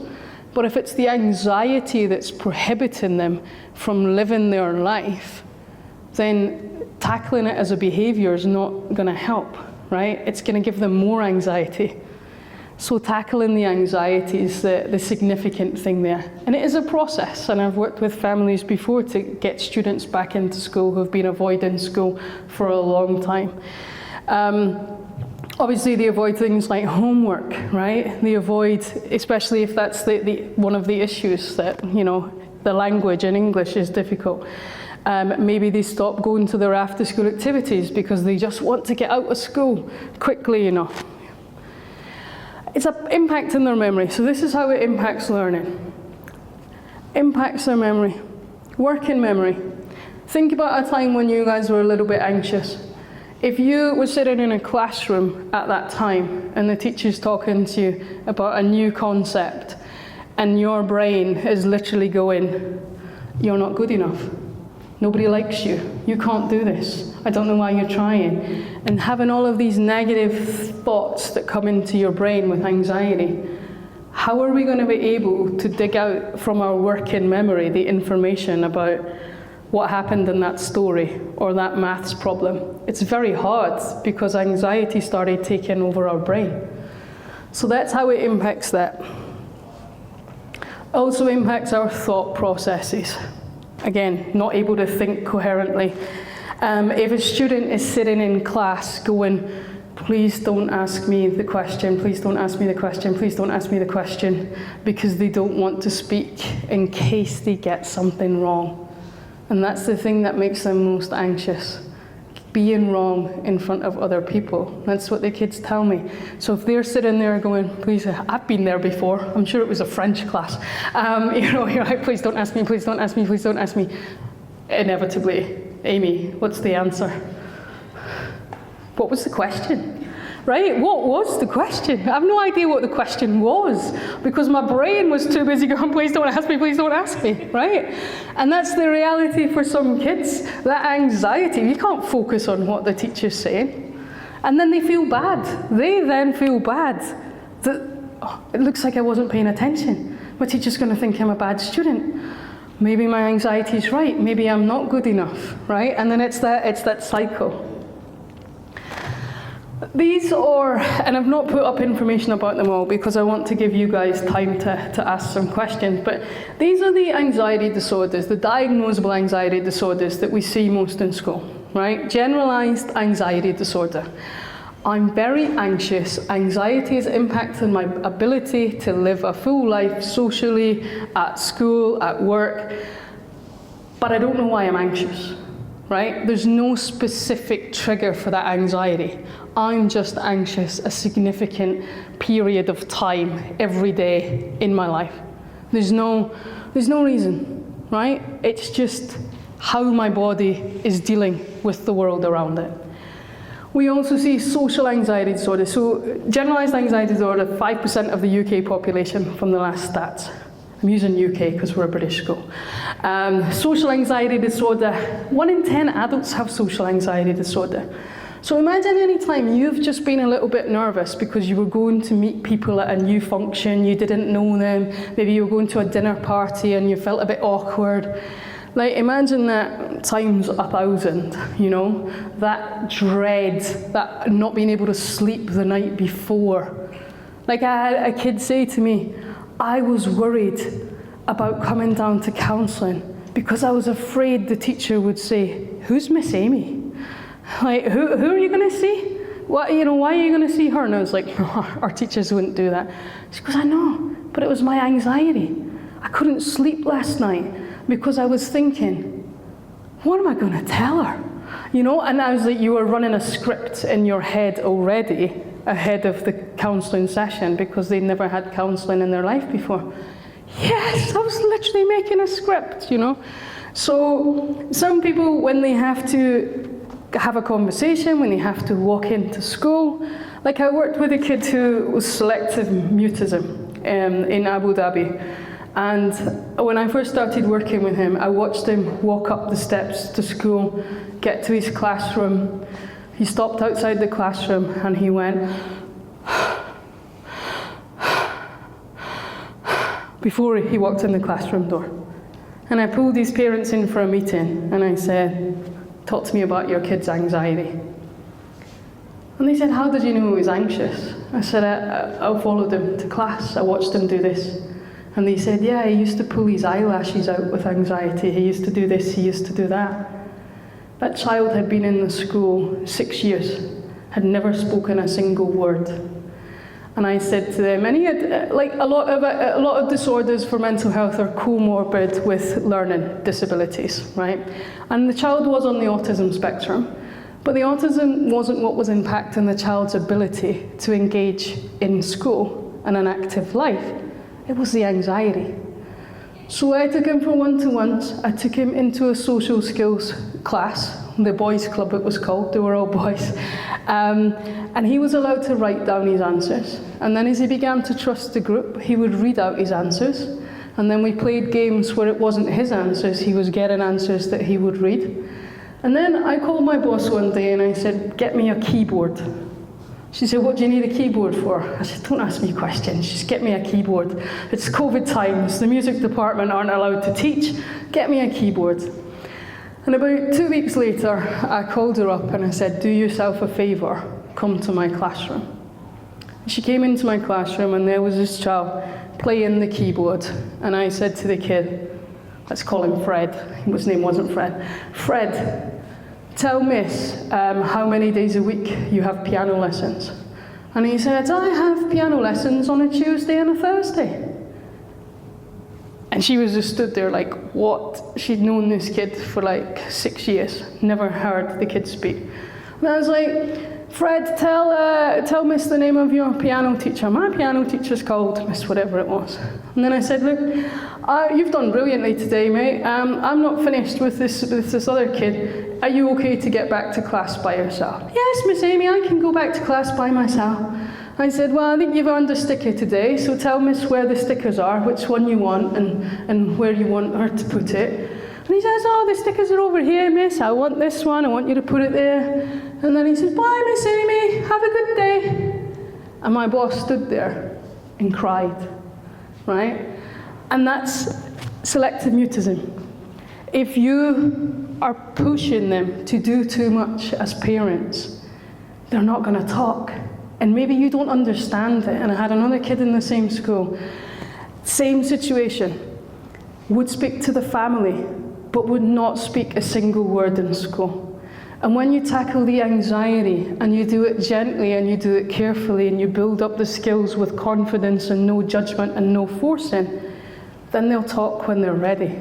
But if it's the anxiety that's prohibiting them from living their life, then tackling it as a behaviour is not going to help, right? It's going to give them more anxiety. So tackling the anxiety is the significant thing there. And it is a process, and I've worked with families before to get students back into school who've been avoiding school for a long time. Obviously, they avoid things like homework, right? They avoid, especially if that's one of the issues that, you know, the language in English is difficult. Maybe they stop going to their after-school activities because they just want to get out of school quickly enough. It's an impact in their memory. So this is how it impacts learning. Impacts their memory. Working memory. Think about a time when you guys were a little bit anxious. If you were sitting in a classroom at that time and the teacher's talking to you about a new concept and your brain is literally going, you're not good enough. Nobody likes you. You can't do this. I don't know why you're trying. And having all of these negative thoughts that come into your brain with anxiety, how are we going to be able to dig out from our working memory the information about what happened in that story or that maths problem? It's very hard because anxiety started taking over our brain. So that's how it impacts that. Also impacts our thought processes. Again, not able to think coherently. If a student is sitting in class going, please don't ask me the question, please don't ask me the question, please don't ask me the question, because they don't want to speak in case they get something wrong. And that's the thing that makes them most anxious. Being wrong in front of other people. That's what the kids tell me. So if they're sitting there going, please, I've been there before. I'm sure it was a French class. You're like, please don't ask me, please don't ask me, please don't ask me. Inevitably, Amy, what's the answer? What was the question? Right? What was the question? I have no idea what the question was because my brain was too busy going, please don't ask me, please don't ask me, right? And that's the reality for some kids, that anxiety. You can't focus on what the teacher's saying. And then they feel bad. They then feel bad that, it looks like I wasn't paying attention. My teacher's going to think I'm a bad student. Maybe my anxiety's right. Maybe I'm not good enough, right? And then it's that cycle. These are, and I've not put up information about them all because I want to give you guys time to ask some questions, but these are the anxiety disorders, the diagnosable anxiety disorders that we see most in school, right? Generalized anxiety disorder. I'm very anxious. Anxiety is impacting my ability to live a full life socially, at school, at work, but I don't know why I'm anxious. Right? There's no specific trigger for that anxiety. I'm just anxious a significant period of time every day in my life. There's no reason, right? It's just how my body is dealing with the world around it. We also see social anxiety disorder. So generalized anxiety disorder, 5% of the UK population from the last stats. I'm using UK because we're a British school. Social anxiety disorder, 1 in 10 adults have social anxiety disorder. So imagine any time you've just been a little bit nervous because you were going to meet people at a new function, you didn't know them, maybe you were going to a dinner party and you felt a bit awkward. Like imagine that times 1,000, you know, that dread, that not being able to sleep the night before. Like I had a kid say to me, I was worried about coming down to counselling because I was afraid the teacher would say, who's Miss Amy? Like, who are you going to see? Why are you going to see her? And I was like, no, our teachers wouldn't do that. She goes, I know, but it was my anxiety. I couldn't sleep last night because I was thinking, what am I going to tell her? You know, and I was like, you were running a script in your head already ahead of the counselling session because they'd never had counselling in their life before. Yes, I was literally making a script, you know. So some people, when they have to have a conversation, when they have to walk into school, like I worked with a kid who was selective mutism in Abu Dhabi. And when I first started working with him, I watched him walk up the steps to school, get to his classroom. He stopped outside the classroom and he went before he walked in the classroom door. And I pulled his parents in for a meeting and I said, talk to me about your kid's anxiety. And they said, how did you know he was anxious? I said, I followed him to class, I watched him do this. And they said, yeah, he used to pull his eyelashes out with anxiety, he used to do this, he used to do that. That child had been in the school 6 years, had never spoken a single word. And I said to them, and he had, like a lot of disorders for mental health are comorbid with learning disabilities, right? And the child was on the autism spectrum, but the autism wasn't what was impacting the child's ability to engage in school and an active life. It was the anxiety. So I took him for one-to-ones. I took him into a social skills class, the boys' club it was called, they were all boys. And he was allowed to write down his answers. And then as he began to trust the group, he would read out his answers. And then we played games where it wasn't his answers, he was getting answers that he would read. And then I called my boss one day and I said, get me a keyboard. She said, what do you need a keyboard for? I said, don't ask me questions, just get me a keyboard. It's COVID times, the music department aren't allowed to teach, get me a keyboard. And about 2 weeks later, I called her up and I said, do yourself a favour, come to my classroom. She came into my classroom and there was this child playing the keyboard. And I said to the kid, let's call him Fred, his name wasn't Fred. Fred, tell Miss how many days a week you have piano lessons. And he said, I have piano lessons on a Tuesday and a Thursday. And she was just stood there like, what? She'd known this kid for like 6 years, never heard the kid speak. And I was like, Fred, tell Miss the name of your piano teacher. My piano teacher's called Miss whatever it was. And then I said, look, you've done brilliantly today, mate. I'm not finished with this other kid. Are you okay to get back to class by yourself? Yes, Miss Amy, I can go back to class by myself. I said, well, I think you've earned a sticker today, so tell Miss where the stickers are, which one you want, and where you want her to put it. And he says, oh, the stickers are over here, Miss. I want this one. I want you to put it there. And then he says, bye, Miss Amy. Have a good day. And my boss stood there and cried, right? And that's selective mutism. If you are pushing them to do too much as parents, they're not going to talk. And maybe you don't understand it. And I had another kid in the same school, same situation, would speak to the family, but would not speak a single word in school. And when you tackle the anxiety, and you do it gently, and you do it carefully, and you build up the skills with confidence and no judgment and no forcing, then they'll talk when they're ready.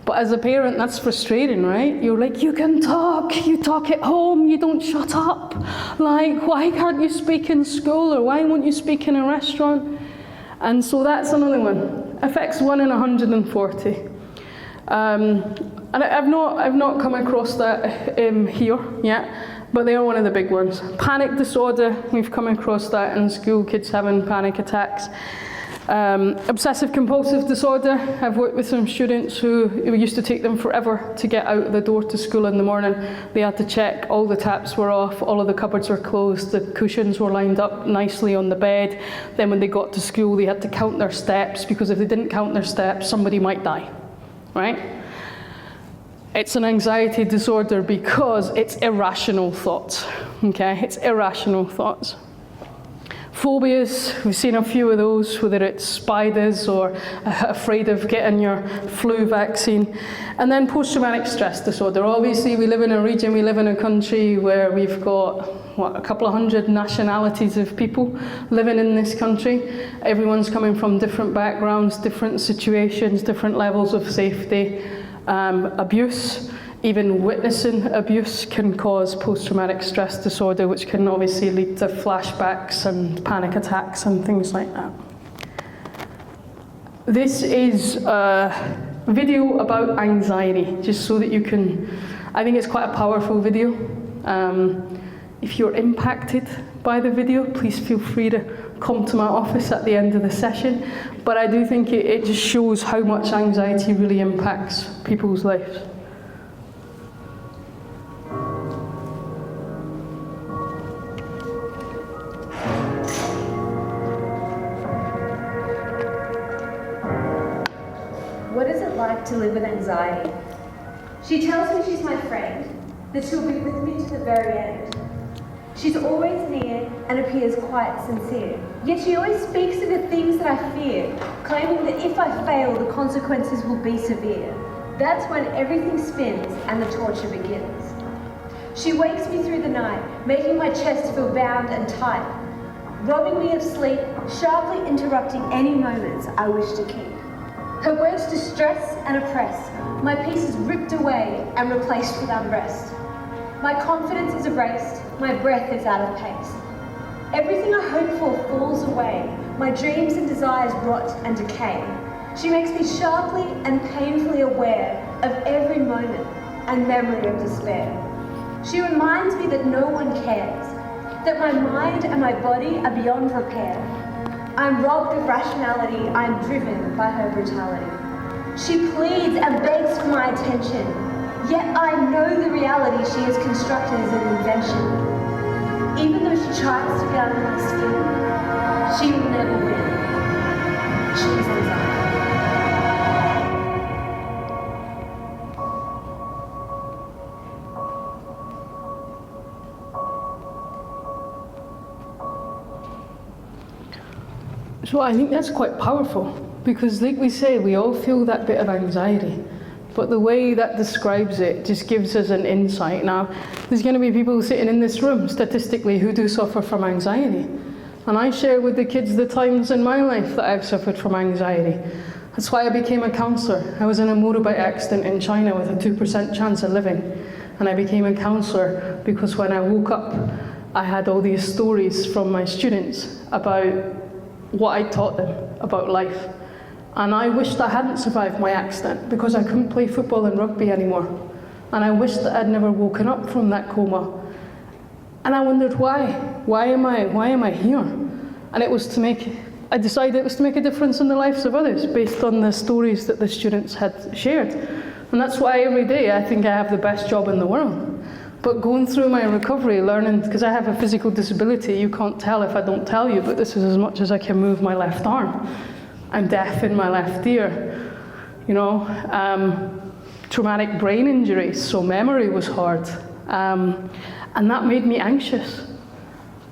But as a parent, that's frustrating, right? You're like, you can talk, you talk at home, you don't shut up. Like, why can't you speak in school, or why won't you speak in a restaurant? And so that's another one. Affects 1 in 140. And I've not come across that here yet, but they are one of the big ones. Panic disorder, we've come across that in school, kids having panic attacks. Obsessive compulsive disorder, I've worked with some students who it used to take them forever to get out the door to school in the morning. They had to check all the taps were off, all of the cupboards were closed, the cushions were lined up nicely on the bed. Then when they got to school, they had to count their steps, because if they didn't count their steps, somebody might die, right? It's an anxiety disorder because it's irrational thoughts, okay? It's irrational thoughts. Phobias, we've seen a few of those, whether it's spiders or afraid of getting your flu vaccine. And then post-traumatic stress disorder. Obviously, we live in a region, we live in a country where we've got, a couple of hundred nationalities of people living in this country. Everyone's coming from different backgrounds, different situations, different levels of safety. Abuse, even witnessing abuse, can cause post-traumatic stress disorder, which can obviously lead to flashbacks and panic attacks and things like that. This is a video about anxiety, just so that you can, I think it's quite a powerful video. If you're impacted by the video, please feel free to come to my office at the end of the session. But I do think it just shows how much anxiety really impacts people's lives. What is it like to live with anxiety? She tells me she's my friend, that she'll be with me to the very end. She's always near and appears quite sincere. Yet she always speaks of the things that I fear, claiming that if I fail, the consequences will be severe. That's when everything spins and the torture begins. She wakes me through the night, making my chest feel bound and tight, robbing me of sleep, sharply interrupting any moments I wish to keep. Her words distress and oppress. My peace is ripped away and replaced with unrest. My confidence is erased. My breath is out of pace. Everything I hope for falls away. My dreams and desires rot and decay. She makes me sharply and painfully aware of every moment and memory of despair. She reminds me that no one cares, that my mind and my body are beyond repair. I'm robbed of rationality, I'm driven by her brutality. She pleads and begs for my attention, yet I know the reality she has constructed is an invention. Even though she tries to get under my skin, she will never win. She is anxiety. So I think that's quite powerful, because like we said, we all feel that bit of anxiety, but the way that describes it just gives us an insight. Now, there's going to be people sitting in this room, statistically, who do suffer from anxiety. And I share with the kids the times in my life that I've suffered from anxiety. That's why I became a counsellor. I was in a motorbike accident in China with a 2% chance of living. And I became a counsellor because when I woke up, I had all these stories from my students about what I taught them about life. And I wished I hadn't survived my accident because I couldn't play football and rugby anymore. And I wished that I'd never woken up from that coma. And I wondered why? Why am I here? And I decided it was to make a difference in the lives of others based on the stories that the students had shared. And that's why every day I think I have the best job in the world. But going through my recovery, learning, because I have a physical disability, you can't tell if I don't tell you, but this is as much as I can move my left arm. I'm deaf in my left ear, traumatic brain injury, so memory was hard. And that made me anxious.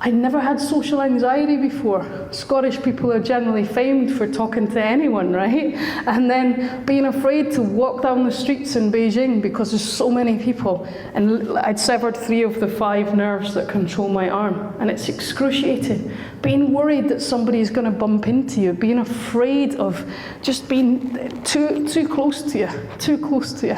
I'd never had social anxiety before. Scottish people are generally famed for talking to anyone, right? And then being afraid to walk down the streets in Beijing because there's so many people. And I'd severed 3 of the 5 nerves that control my arm. And it's excruciating. Being worried that somebody's going to bump into you. Being afraid of just being too close to you. Too close to you.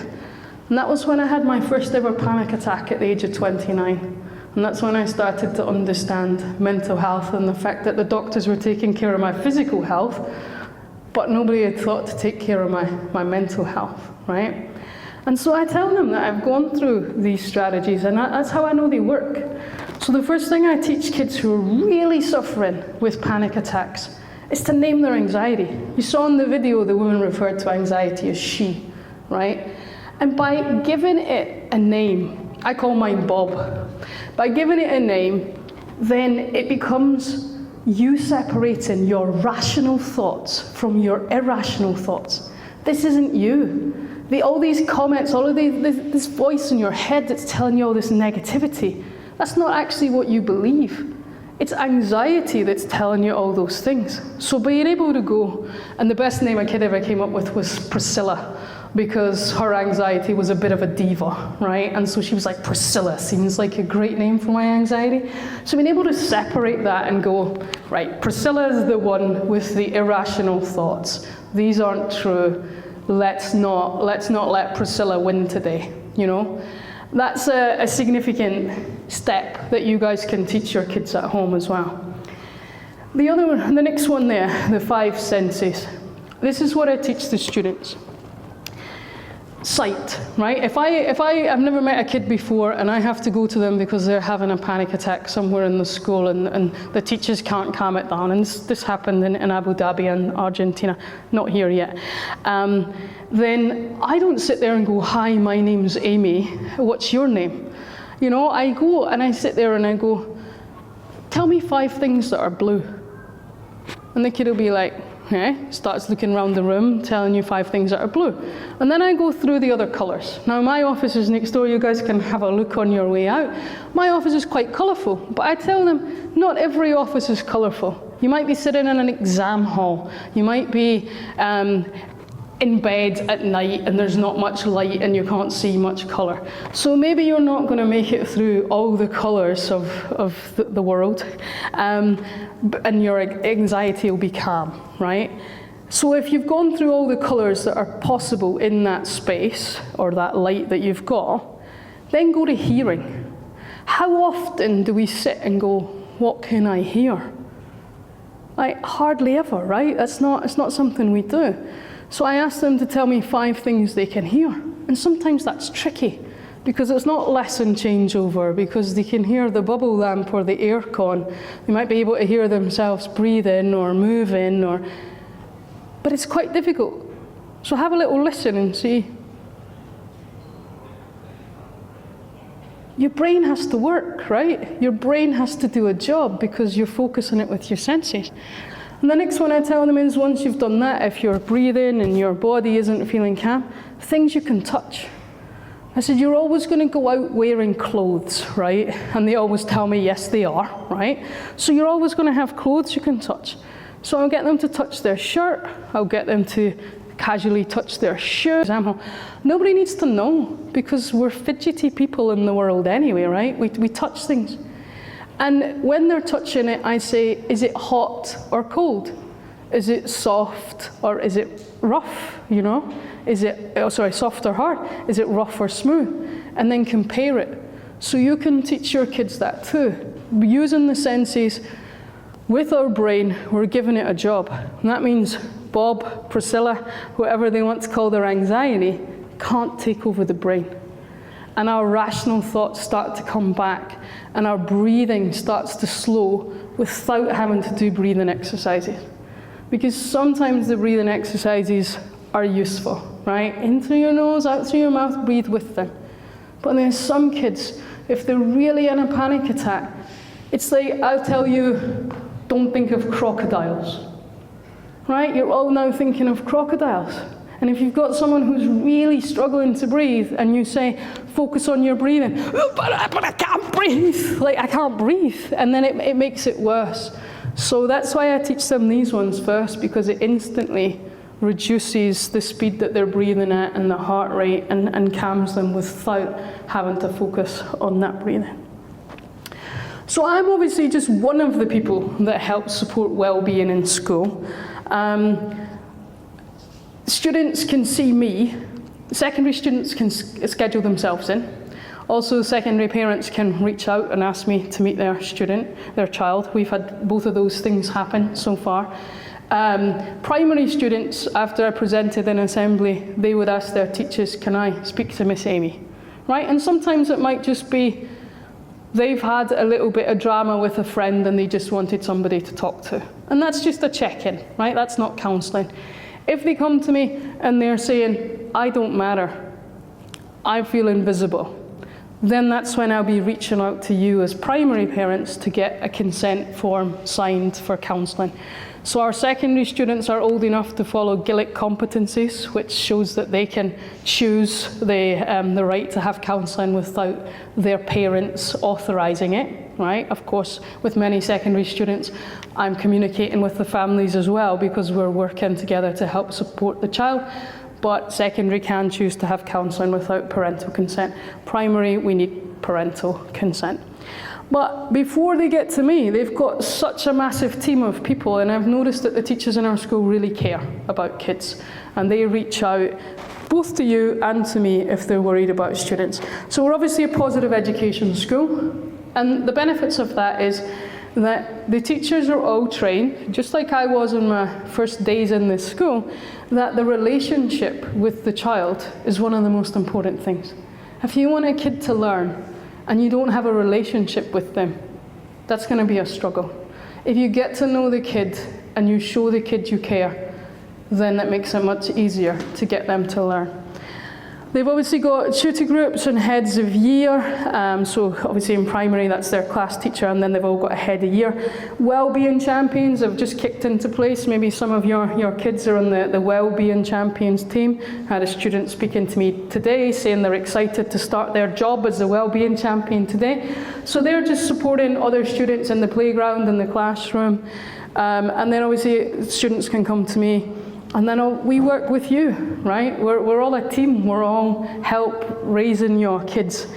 And that was when I had my first ever panic attack at the age of 29. And that's when I started to understand mental health and the fact that the doctors were taking care of my physical health, but nobody had thought to take care of my mental health, right? And so I tell them that I've gone through these strategies, and that's how I know they work. So the first thing I teach kids who are really suffering with panic attacks is to name their anxiety. You saw in the video the woman referred to anxiety as she, right? And by giving it a name, I call mine Bob. By giving it a name, then it becomes you separating your rational thoughts from your irrational thoughts. This isn't you. All these comments, all of this voice in your head that's telling you all this negativity, that's not actually what you believe. It's anxiety that's telling you all those things. So being able to go, and the best name a kid ever came up with was Priscilla, because her anxiety was a bit of a diva, right? And so she was like, Priscilla seems like a great name for my anxiety. So being able to separate that and go, right, Priscilla is the one with the irrational thoughts. These aren't true. Let's not let Priscilla win today, That's a significant step that you guys can teach your kids at home as well. The next one there, the 5 senses. This is what I teach the students. Sight, right? I've never met a kid before and I have to go to them because they're having a panic attack somewhere in the school and the teachers can't calm it down. And this happened in Abu Dhabi and Argentina, not here yet. Then I don't sit there and go, hi, my name's Amy, what's your name? I go and I sit there and I go, tell me 5 things that are blue. And the kid will be like, starts looking around the room, telling you 5 things that are blue. And then I go through the other colours. Now my office is next door, you guys can have a look on your way out. My office is quite colourful, but I tell them, not every office is colourful. You might be sitting in an exam hall, you might be in bed at night and there's not much light and you can't see much colour. So maybe you're not going to make it through all the colours of the world, and your anxiety will be calm, right? So if you've gone through all the colours that are possible in that space or that light that you've got, then go to hearing. How often do we sit and go, what can I hear? Like, hardly ever, right? It's not something we do. So I ask them to tell me 5 things they can hear. And sometimes that's tricky, because it's not lesson changeover, because they can hear the bubble lamp or the aircon. They might be able to hear themselves breathe in or move in, but it's quite difficult. So have a little listen and see. Your brain has to work, right? Your brain has to do a job because you're focusing it with your senses. And the next one I tell them is, once you've done that, if you're breathing and your body isn't feeling calm, things you can touch. I said, you're always going to go out wearing clothes, right? And they always tell me, yes, they are, right? So you're always going to have clothes you can touch. So I'll get them to touch their shirt. I'll get them to casually touch their shoe. For example, nobody needs to know, because we're fidgety people in the world anyway, right? We touch things. And when they're touching it, I say, is it hot or cold? Is it soft or is it rough, you know? Is it, soft or hard? Is it rough or smooth? And then compare it. So you can teach your kids that too. Using the senses, with our brain, we're giving it a job. And that means Bob, Priscilla, whoever they want to call their anxiety, can't take over the brain. And our rational thoughts start to come back, and our breathing starts to slow without having to do breathing exercises. Because sometimes the breathing exercises are useful, right? In through your nose, out through your mouth, breathe with them. But then some kids, if they're really in a panic attack, it's like, I'll tell you, don't think of crocodiles, right? You're all now thinking of crocodiles. And if you've got someone who's really struggling to breathe and you say, focus on your breathing, but I can't breathe, like I can't breathe. And then it makes it worse. So that's why I teach them these ones first, because it instantly reduces the speed that they're breathing at and the heart rate, and calms them without having to focus on that breathing. So I'm obviously just one of the people that helps support well-being in school. Students can see me. Secondary students can schedule themselves in. Also, secondary parents can reach out and ask me to meet their child. We've had both of those things happen so far. Primary students, after I presented in assembly, they would ask their teachers, can I speak to Miss Amy? Right? And sometimes it might just be they've had a little bit of drama with a friend and they just wanted somebody to talk to. And that's just a check-in, right? That's not counselling. If they come to me and they're saying, I don't matter, I feel invisible, then that's when I'll be reaching out to you as primary parents to get a consent form signed for counselling. So our secondary students are old enough to follow Gillick competencies, which shows that they can choose the right to have counselling without their parents authorising it, right? Of course, with many secondary students, I'm communicating with the families as well, because we're working together to help support the child. But secondary can choose to have counselling without parental consent. Primary, we need parental consent. But before they get to me, they've got such a massive team of people, and I've noticed that the teachers in our school really care about kids, and they reach out both to you and to me if they're worried about students. So we're obviously a positive education school, and the benefits of that is that the teachers are all trained, just like I was in my first days in this school, that the relationship with the child is one of the most important things. If you want a kid to learn and you don't have a relationship with them, that's going to be a struggle. If you get to know the kid and you show the kid you care, then that makes it much easier to get them to learn. They've obviously got tutor groups and heads of year, so obviously in primary that's their class teacher, and then they've all got a head of year. Wellbeing champions have just kicked into place. Maybe some of your kids are on the Wellbeing champions team. I had a student speaking to me today saying they're excited to start their job as a Wellbeing champion today. So they're just supporting other students in the playground, in the classroom, and then obviously students can come to me. And then we work with you, right? We're all a team. We're all help raising your kids.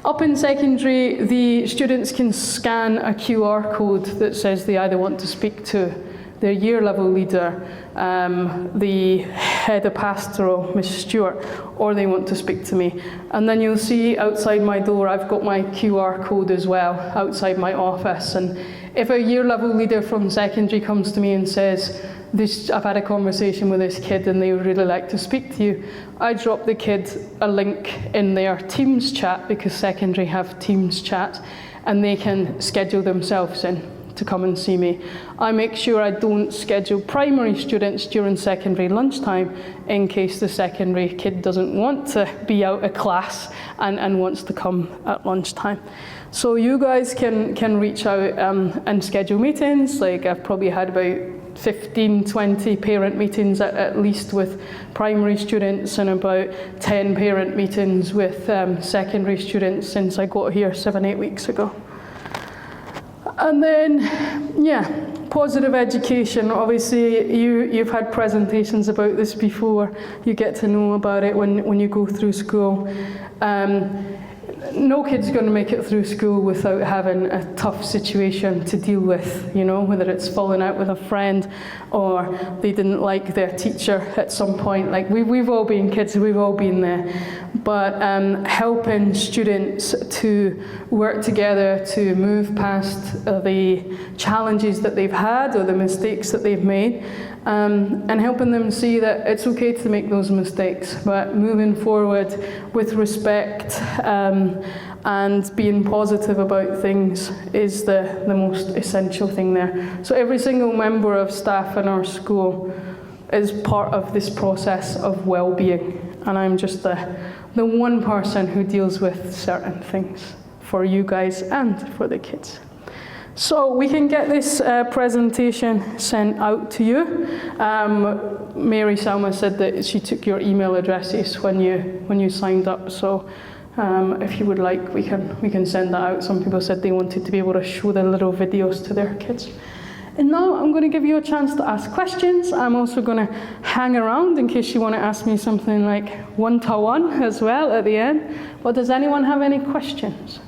Up in secondary, the students can scan a QR code that says they either want to speak to their year level leader, the head of pastoral, Miss Stewart, or they want to speak to me. And then you'll see outside my door, I've got my QR code as well, outside my office. And if a year level leader from secondary comes to me and says, I've had a conversation with this kid and they would really like to speak to you, I drop the kid a link in their Teams chat, because secondary have Teams chat, and they can schedule themselves in to come and see me. I make sure I don't schedule primary students during secondary lunchtime in case the secondary kid doesn't want to be out of class and wants to come at lunchtime. So you guys can reach out and schedule meetings. Like, I've probably had about 15, 20 parent meetings at least with primary students, and about 10 parent meetings with secondary students since I got here 7-8 weeks ago. And then, positive education. Obviously, you've had presentations about this before. You get to know about it when you go through school. No kid's going to make it through school without having a tough situation to deal with, whether it's falling out with a friend or they didn't like their teacher at some point. Like, we've all been kids, we've all been there. But helping students to work together to move past the challenges that they've had or the mistakes that they've made, and helping them see that it's okay to make those mistakes, but moving forward with respect and being positive about things is the most essential thing there. So every single member of staff in our school is part of this process of well-being, and I'm just the one person who deals with certain things for you guys and for the kids. So we can get this presentation sent out to you. Mary Salma said that she took your email addresses when you signed up. So if you would like, we can send that out. Some people said they wanted to be able to show the little videos to their kids. And now I'm going to give you a chance to ask questions. I'm also going to hang around in case you want to ask me something like one-to-one as well at the end. But does anyone have any questions?